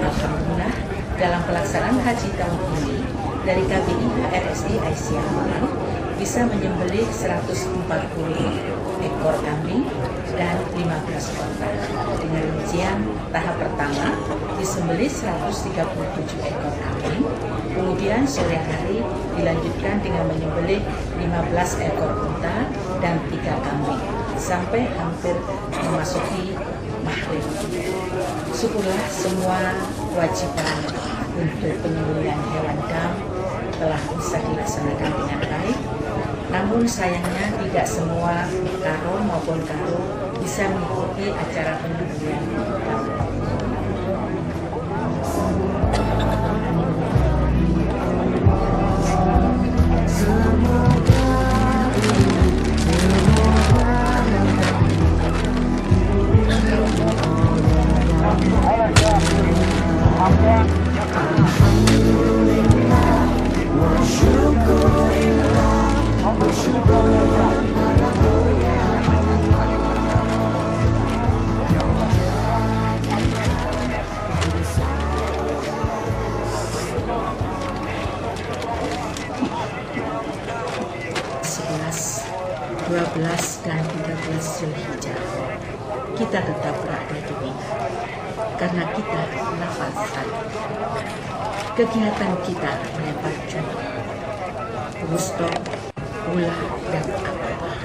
Alhamdulillah, dalam pelaksanaan haji tahun ini dari KBI RSI Aisyah Malang bisa menyembelih 140 ekor kambing dan 15 onta. Dengan rincian tahap pertama disembelih 137 ekor kambing, kemudian sore hari dilanjutkan dengan menyembelih 15 ekor unta dan 3 kambing sampai hampir memasuki maghrib. Syukurlah semua kewajiban untuk penyembelihan hewan dam telah bisa dilaksanakan dengan baik. Namun sayangnya tidak semua karo maupun karo bisa mengikuti acara penyembelihan dam. Dan 13 Zulhijjah kita tetap berada di Mina karena kita nafaskan kegiatan kita melempar jumlah, rustok, ulah dan akobah.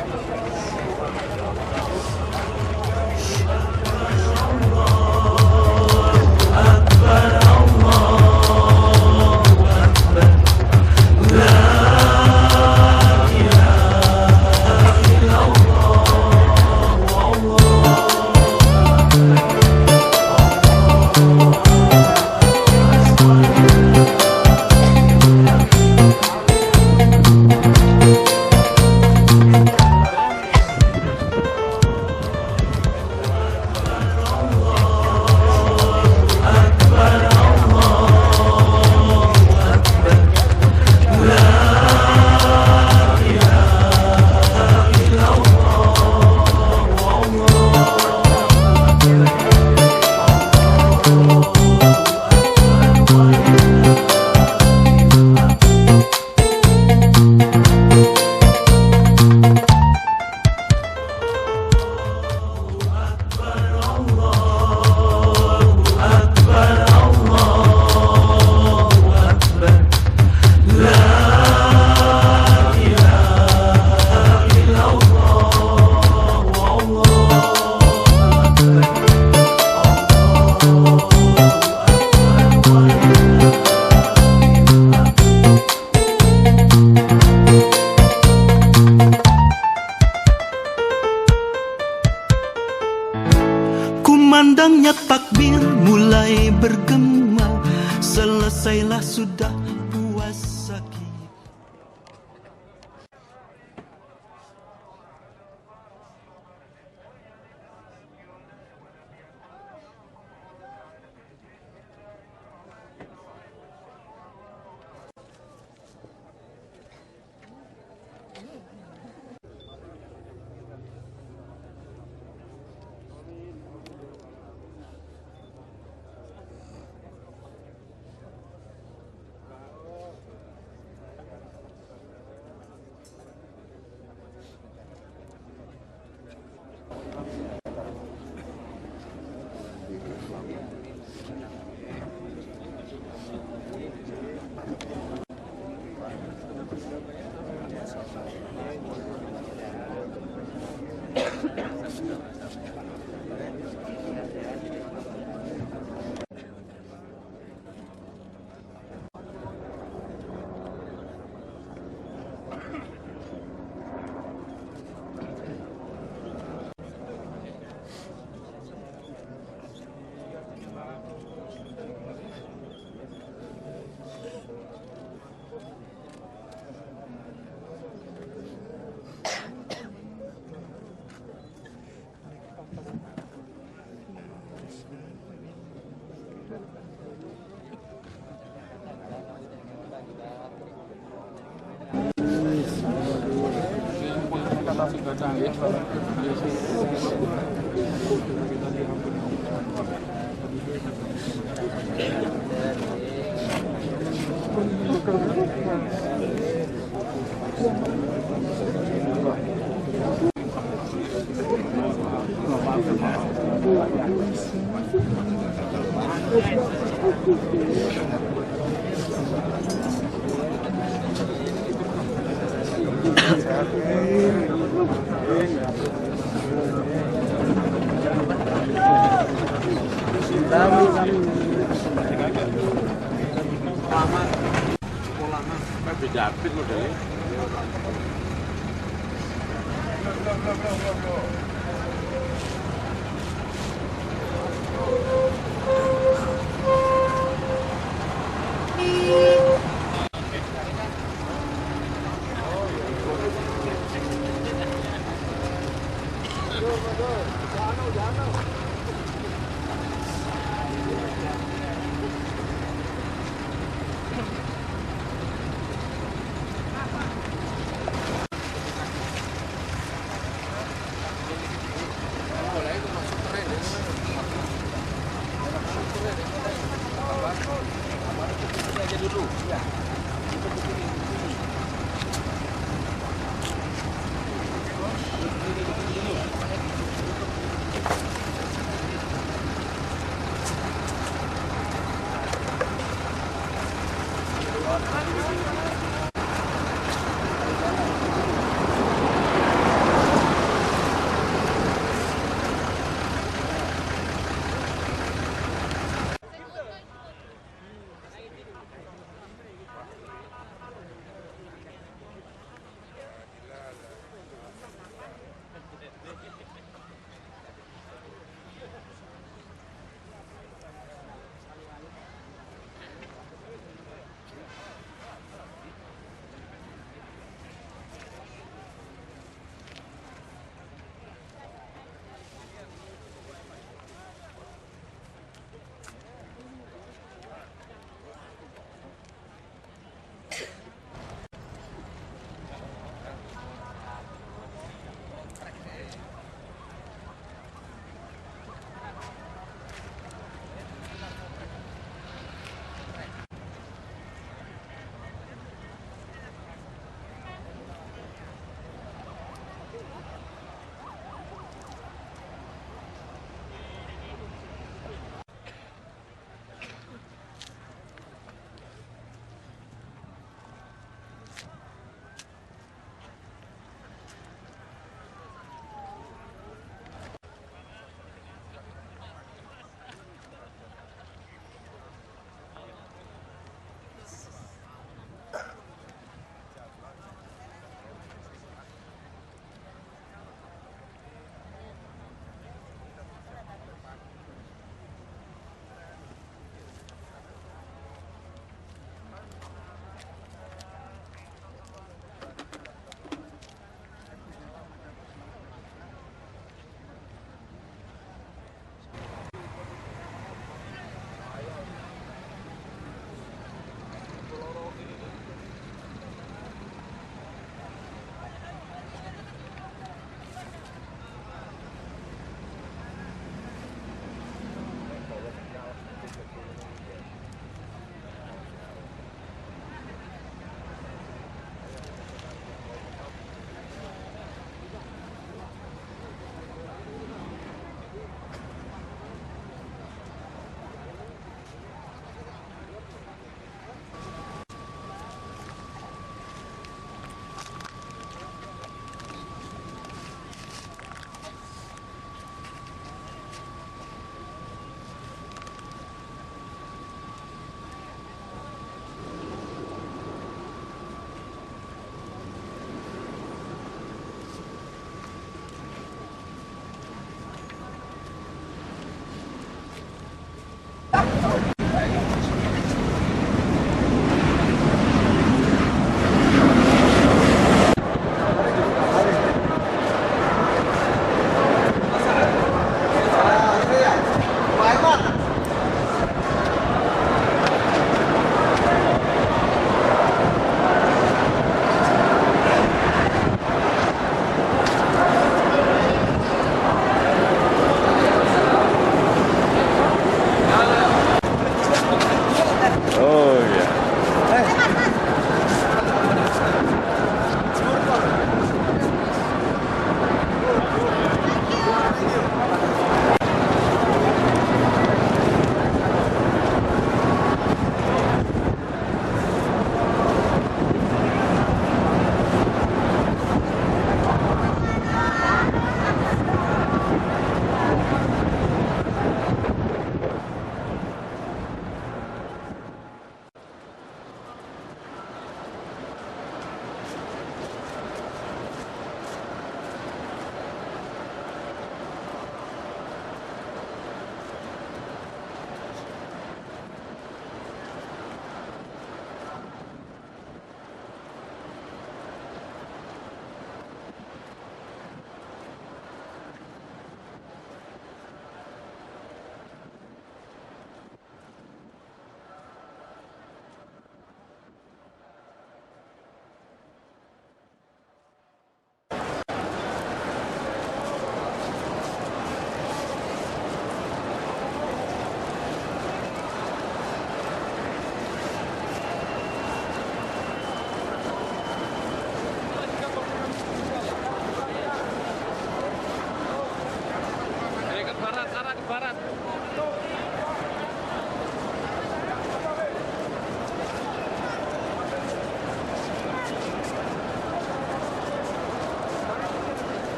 selesailah sudah puasa kita.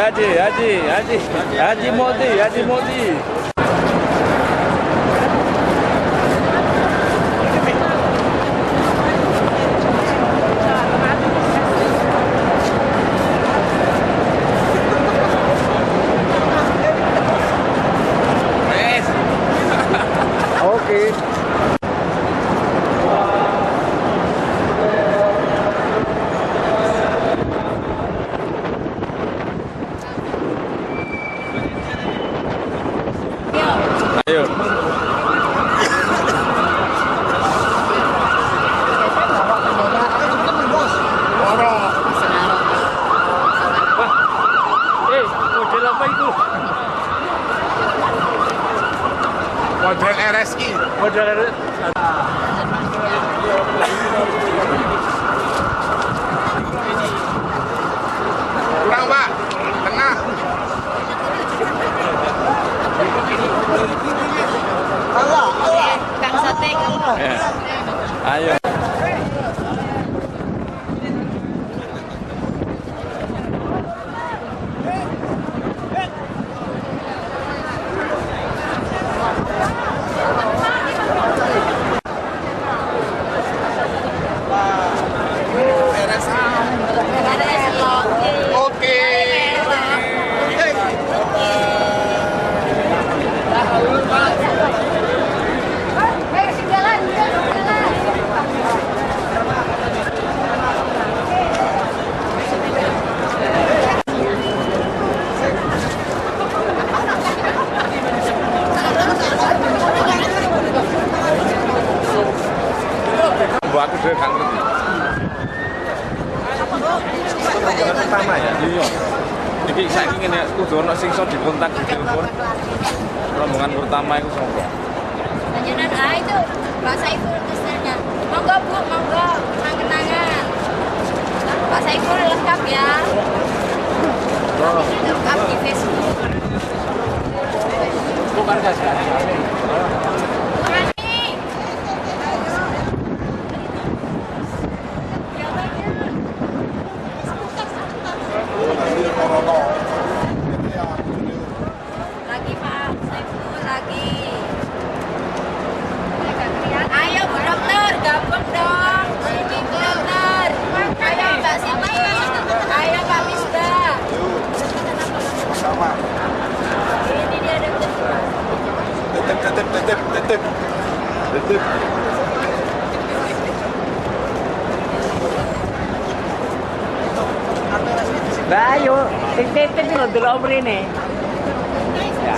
Haji Modi. Oke. Ayo. Model apa itu? Model RSI. Model RSI. Kurang, Pak. Tengah. Allah. Kang Sate. Ayo. Aku sudah kan ngerti. Rombongan pertama ya? Iya. Iki saiki ngene kudu ana sing iso dikontak di telepon. Rombongan pertama itu sopo? Panjenengan itu Pak Saiful tulisannya. Monggo Bu, monggo kenang-kenangan. Pak Saiful lengkap ya. Lengkap di Facebook. Bukan kasih. Lagi Pak Saiful lagi. Ayo Bu Dokter, gabung dong. Bu Dokter. Ayo Mbak Siti. Ayo Pak Misbah. Sama. Ini dia dokter. Tetep. Lah ayo, titip lho delok mrene. Ya.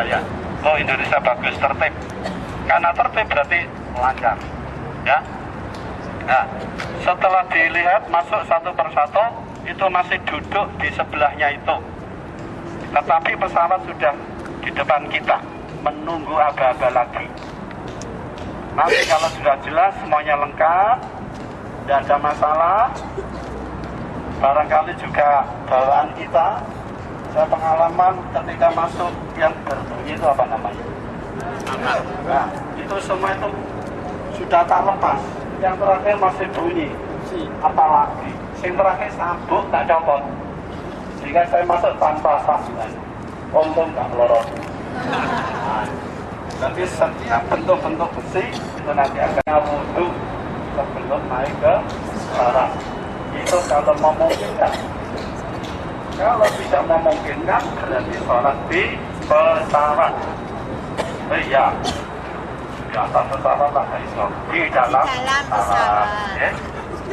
Ya. Oh, Indonesia bagus, tertib. Karena tertib berarti lancar. Ya. Nah, setelah dilihat masuk satu persatu, itu masih duduk di sebelahnya itu. Tetapi pesawat sudah di depan kita, menunggu aba-aba lagi. Nanti kalau sudah jelas semuanya lengkap, tidak ada masalah, barangkali juga bawaan kita. Saya pengalaman ketika masuk yang berbunyi itu apa namanya? Nah, itu semua itu sudah tak lepas. Yang terakhir masih bunyi. Apalagi, yang terakhir sabuk tak copot. Sehingga saya masuk tanpa sasaran. Untung nggak melorot. Nah, jadi setiap bentuk-bentuk besi itu nanti akan wudhu sebelum naik ke sarat. Itu kalau memungkinkan. Kalau tidak memungkinkan berarti sholat di pesawat. Iya, di atas pesawat lah di dalam pesawat. Ya.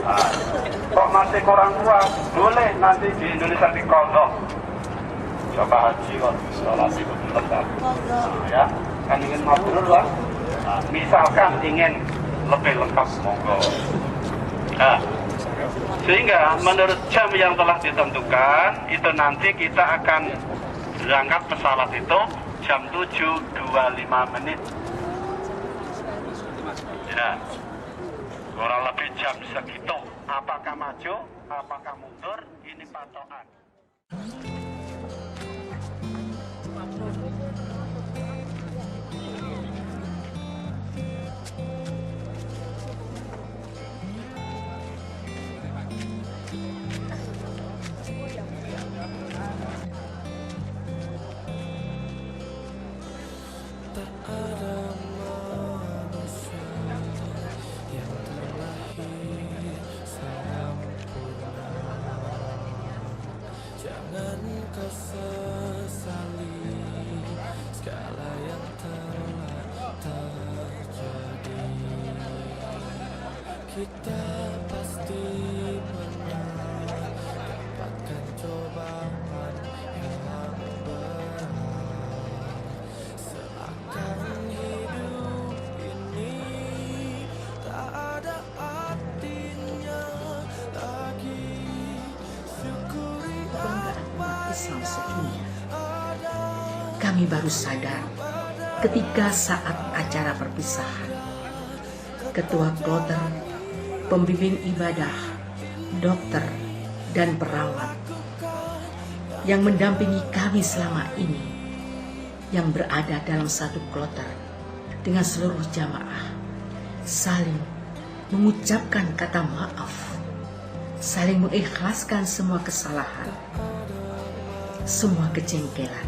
Nah, kok masih kurang kuat? Boleh nanti di Indonesia dikodok. Coba haji kok sholat itu belum kan? Ya, kan ingin mabrur lah. Nah, misalkan ingin lebih lengkap, monggo. Nah, sehingga menurut jam yang telah ditentukan, itu nanti kita akan berangkat pesawat itu jam 7.25 menit. Ya, kurang lebih jam segitu. Apakah maju, apakah mundur, ini patokan. Kita pasti pernah dapatkan cobaan yang berat. Seakan hidup ini tak ada artinya lagi. Syukuri apa Islam sedunia. Kami baru sadar ketika saat acara perpisahan, ketua kloter, pembimbing ibadah, dokter, dan perawat yang mendampingi kami selama ini, yang berada dalam satu kloter dengan seluruh jamaah, saling mengucapkan kata maaf saling mengikhlaskan semua kesalahan, semua kejengkelan.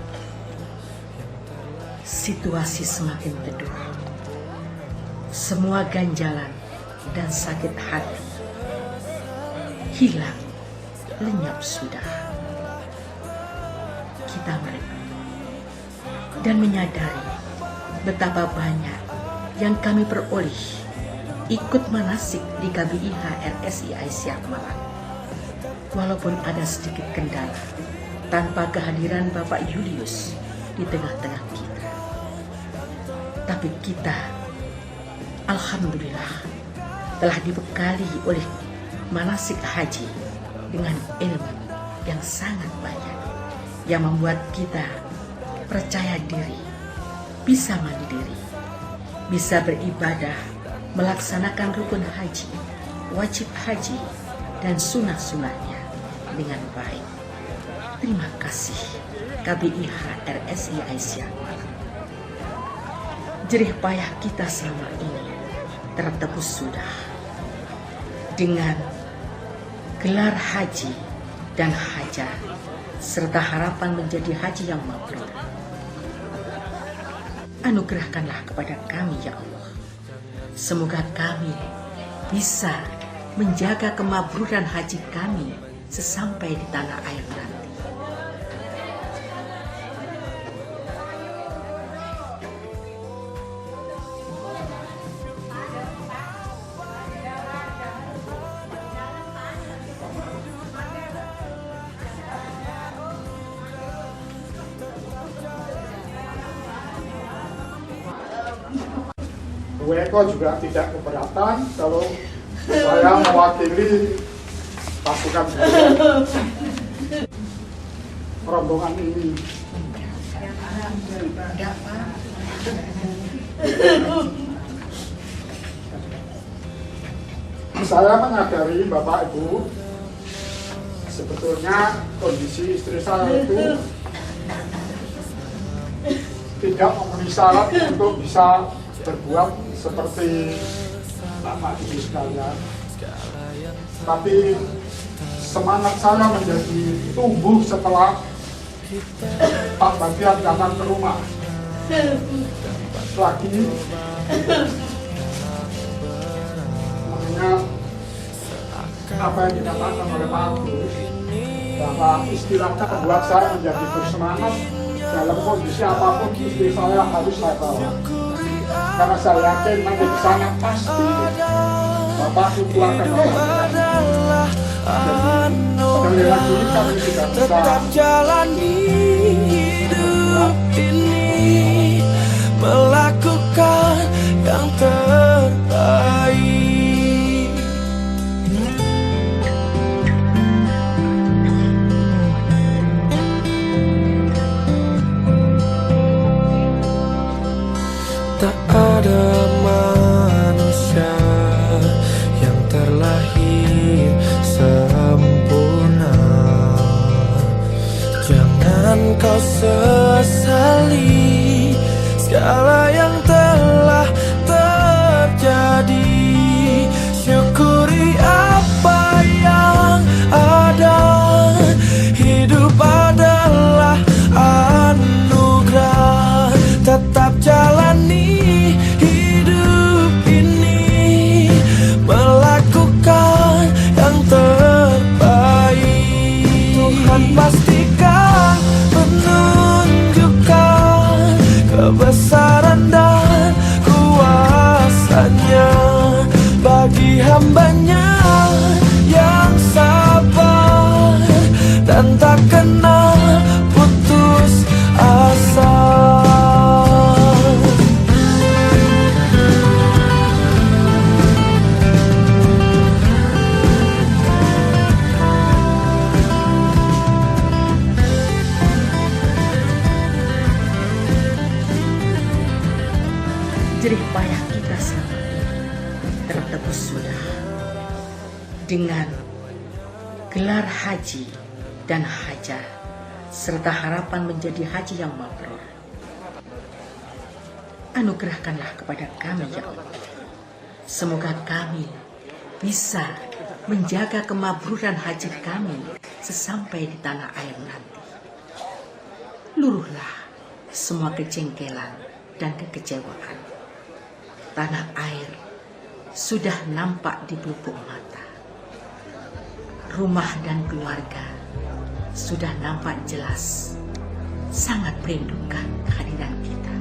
Situasi semakin teduh, semua ganjalan dan sakit hati hilang, lenyap sudah. Kita merenung dan menyadari betapa banyak yang kami peroleh ikut manasik di KBIH RSI Aisyah Malang. Walaupun ada sedikit kendala tanpa kehadiran Bapak Julius di tengah-tengah kita, tapi kita alhamdulillah telah dibekali oleh manasik haji dengan ilmu yang sangat banyak, yang membuat kita percaya diri, bisa mandiri, bisa beribadah, melaksanakan rukun haji, wajib haji, dan sunnah-sunnahnya dengan baik. Terima kasih KBIH RSI Aisyah Malang. Jerih payah kita selama ini tertebus sudah dengan gelar haji dan hajah serta harapan menjadi haji yang mabrur. Anugerahkanlah kepada kami ya Allah. Semoga kami bisa menjaga kemabruran haji kami sesampai di tanah air nanti. Bu Eko juga tidak keberatan kalau saya mewakili pasukan rombongan ini. Saya menyadari Bapak Ibu, sebetulnya kondisi istri saya itu tidak memenuhi syarat untuk bisa berbuat seperti Bapak Ibu sekalian. Tapi semangat saya menjadi tumbuh setelah Pak Bagian datang ke rumah. Lagi mengingat apa yang dikatakan oleh Pak Agus, bahwa istilahnya membuat saya menjadi bersemangat dalam kondisi apapun istri saya harus saya bawa. Karena saya yakin nanti di sana pasti Bapak Ibu akan membantu. Sekali lagi kami tidak bisa tetap jalani hidup ini, melakukan yang terbaik. Tak ada manusia yang terlahir sempurna. Jangan kau sesali segala yang telah terjadi. Syukuri apa yang ada. Hidup adalah anugerah. Tetap jalani hidup ini, melakukan yang terbaik. Tuhan pastikan menunjukkan kebesaran dan kuasanya bagi hambanya yang sabar dan tak kenal putus asa. Jerih payah kita selama ini tertebus sudah dengan gelar haji dan hajah serta harapan menjadi haji yang mabrur. Anugerahkanlah kepada kami ya Allah. Semoga kami bisa menjaga kemabruran haji kami sesampai di tanah air nanti. Luruhlah semua kejengkelan dan kekecewaan. Tanah air sudah nampak di pelupuk mata. Rumah dan keluarga sudah nampak jelas. Sangat merindukan kehadiran kita.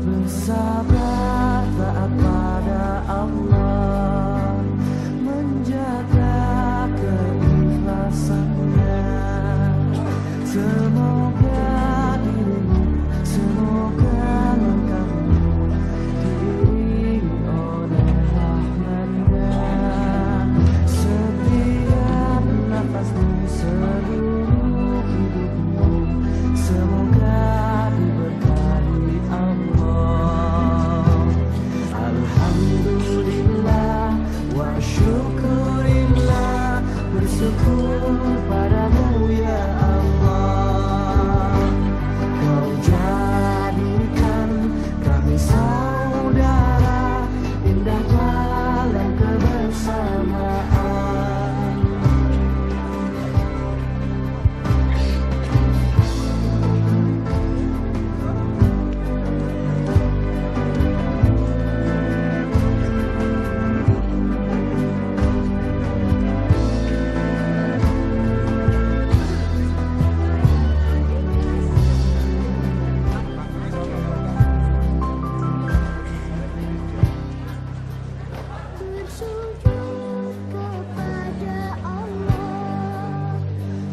Bersabar taat pada Allah, menjaga keikhlasannya. Semoga dirimu, semoga langkahmu diiringi oleh rahmatnya. Setiap nafasmu, seluruh hidupmu, semoga diberkahi Allah. Alhamdulillah wa syukurillah, bersyukur padamu ya Allah. Kau jadikan kami saudara, indah dalam kebersamaan.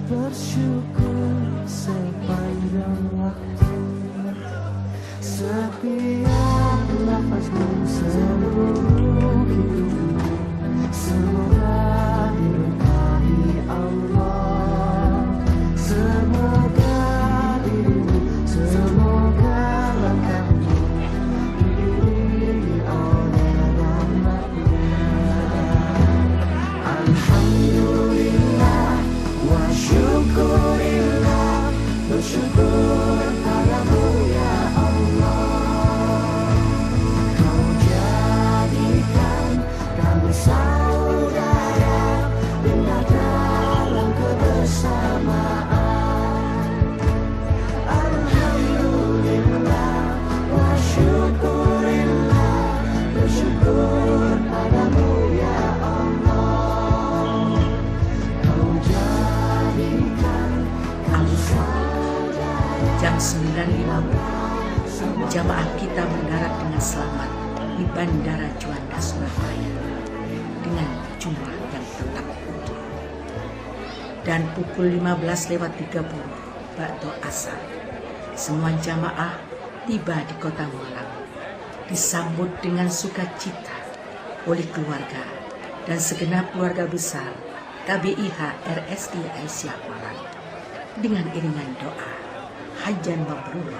Bersyukur sepanjang waktu, setiap nafasmu, seluruh hidupmu, semoga diberkahi Allah. Semoga dirimu, semoga langkahmu diiringi oleh rahmatnya. Alhamdulillah wa syukurillah, bersyukur padamu ya Allah. Kau jadikan kami saudara, indah dalam kebersamaan. Alhamdulillah wa syukurillah, bersyukur padamu ya Allah. Kau jadikan kami saudara. Jam 9.50, jamaah kita mendarat dengan selamat di Bandara Juanda, Surabaya dengan jumlah yang tetap utuh. Dan pukul 15.30 ba'da asar, semua jamaah tiba di kota Malang, disambut dengan sukacita oleh keluarga dan segenap keluarga besar KBIH RSI Aisyah Malang dengan iringan doa hajan mabrur,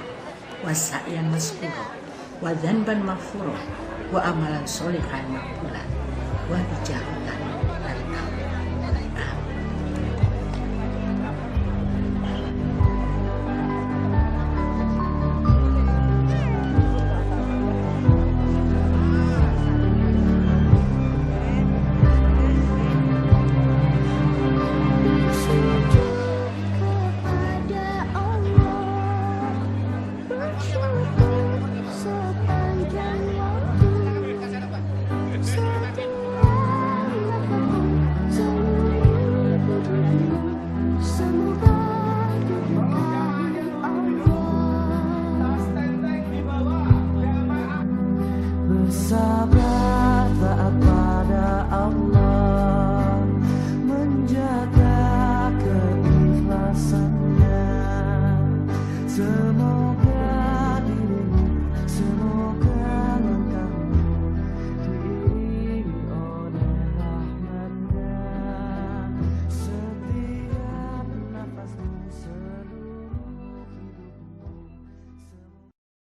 wa sa'yan maskuro, wa dzanban maghfuro, wa amalan sholihan maqbulan, wa tijahatan lantau. Bersabar taat pada Allah, menjaga keikhlasannya. Semoga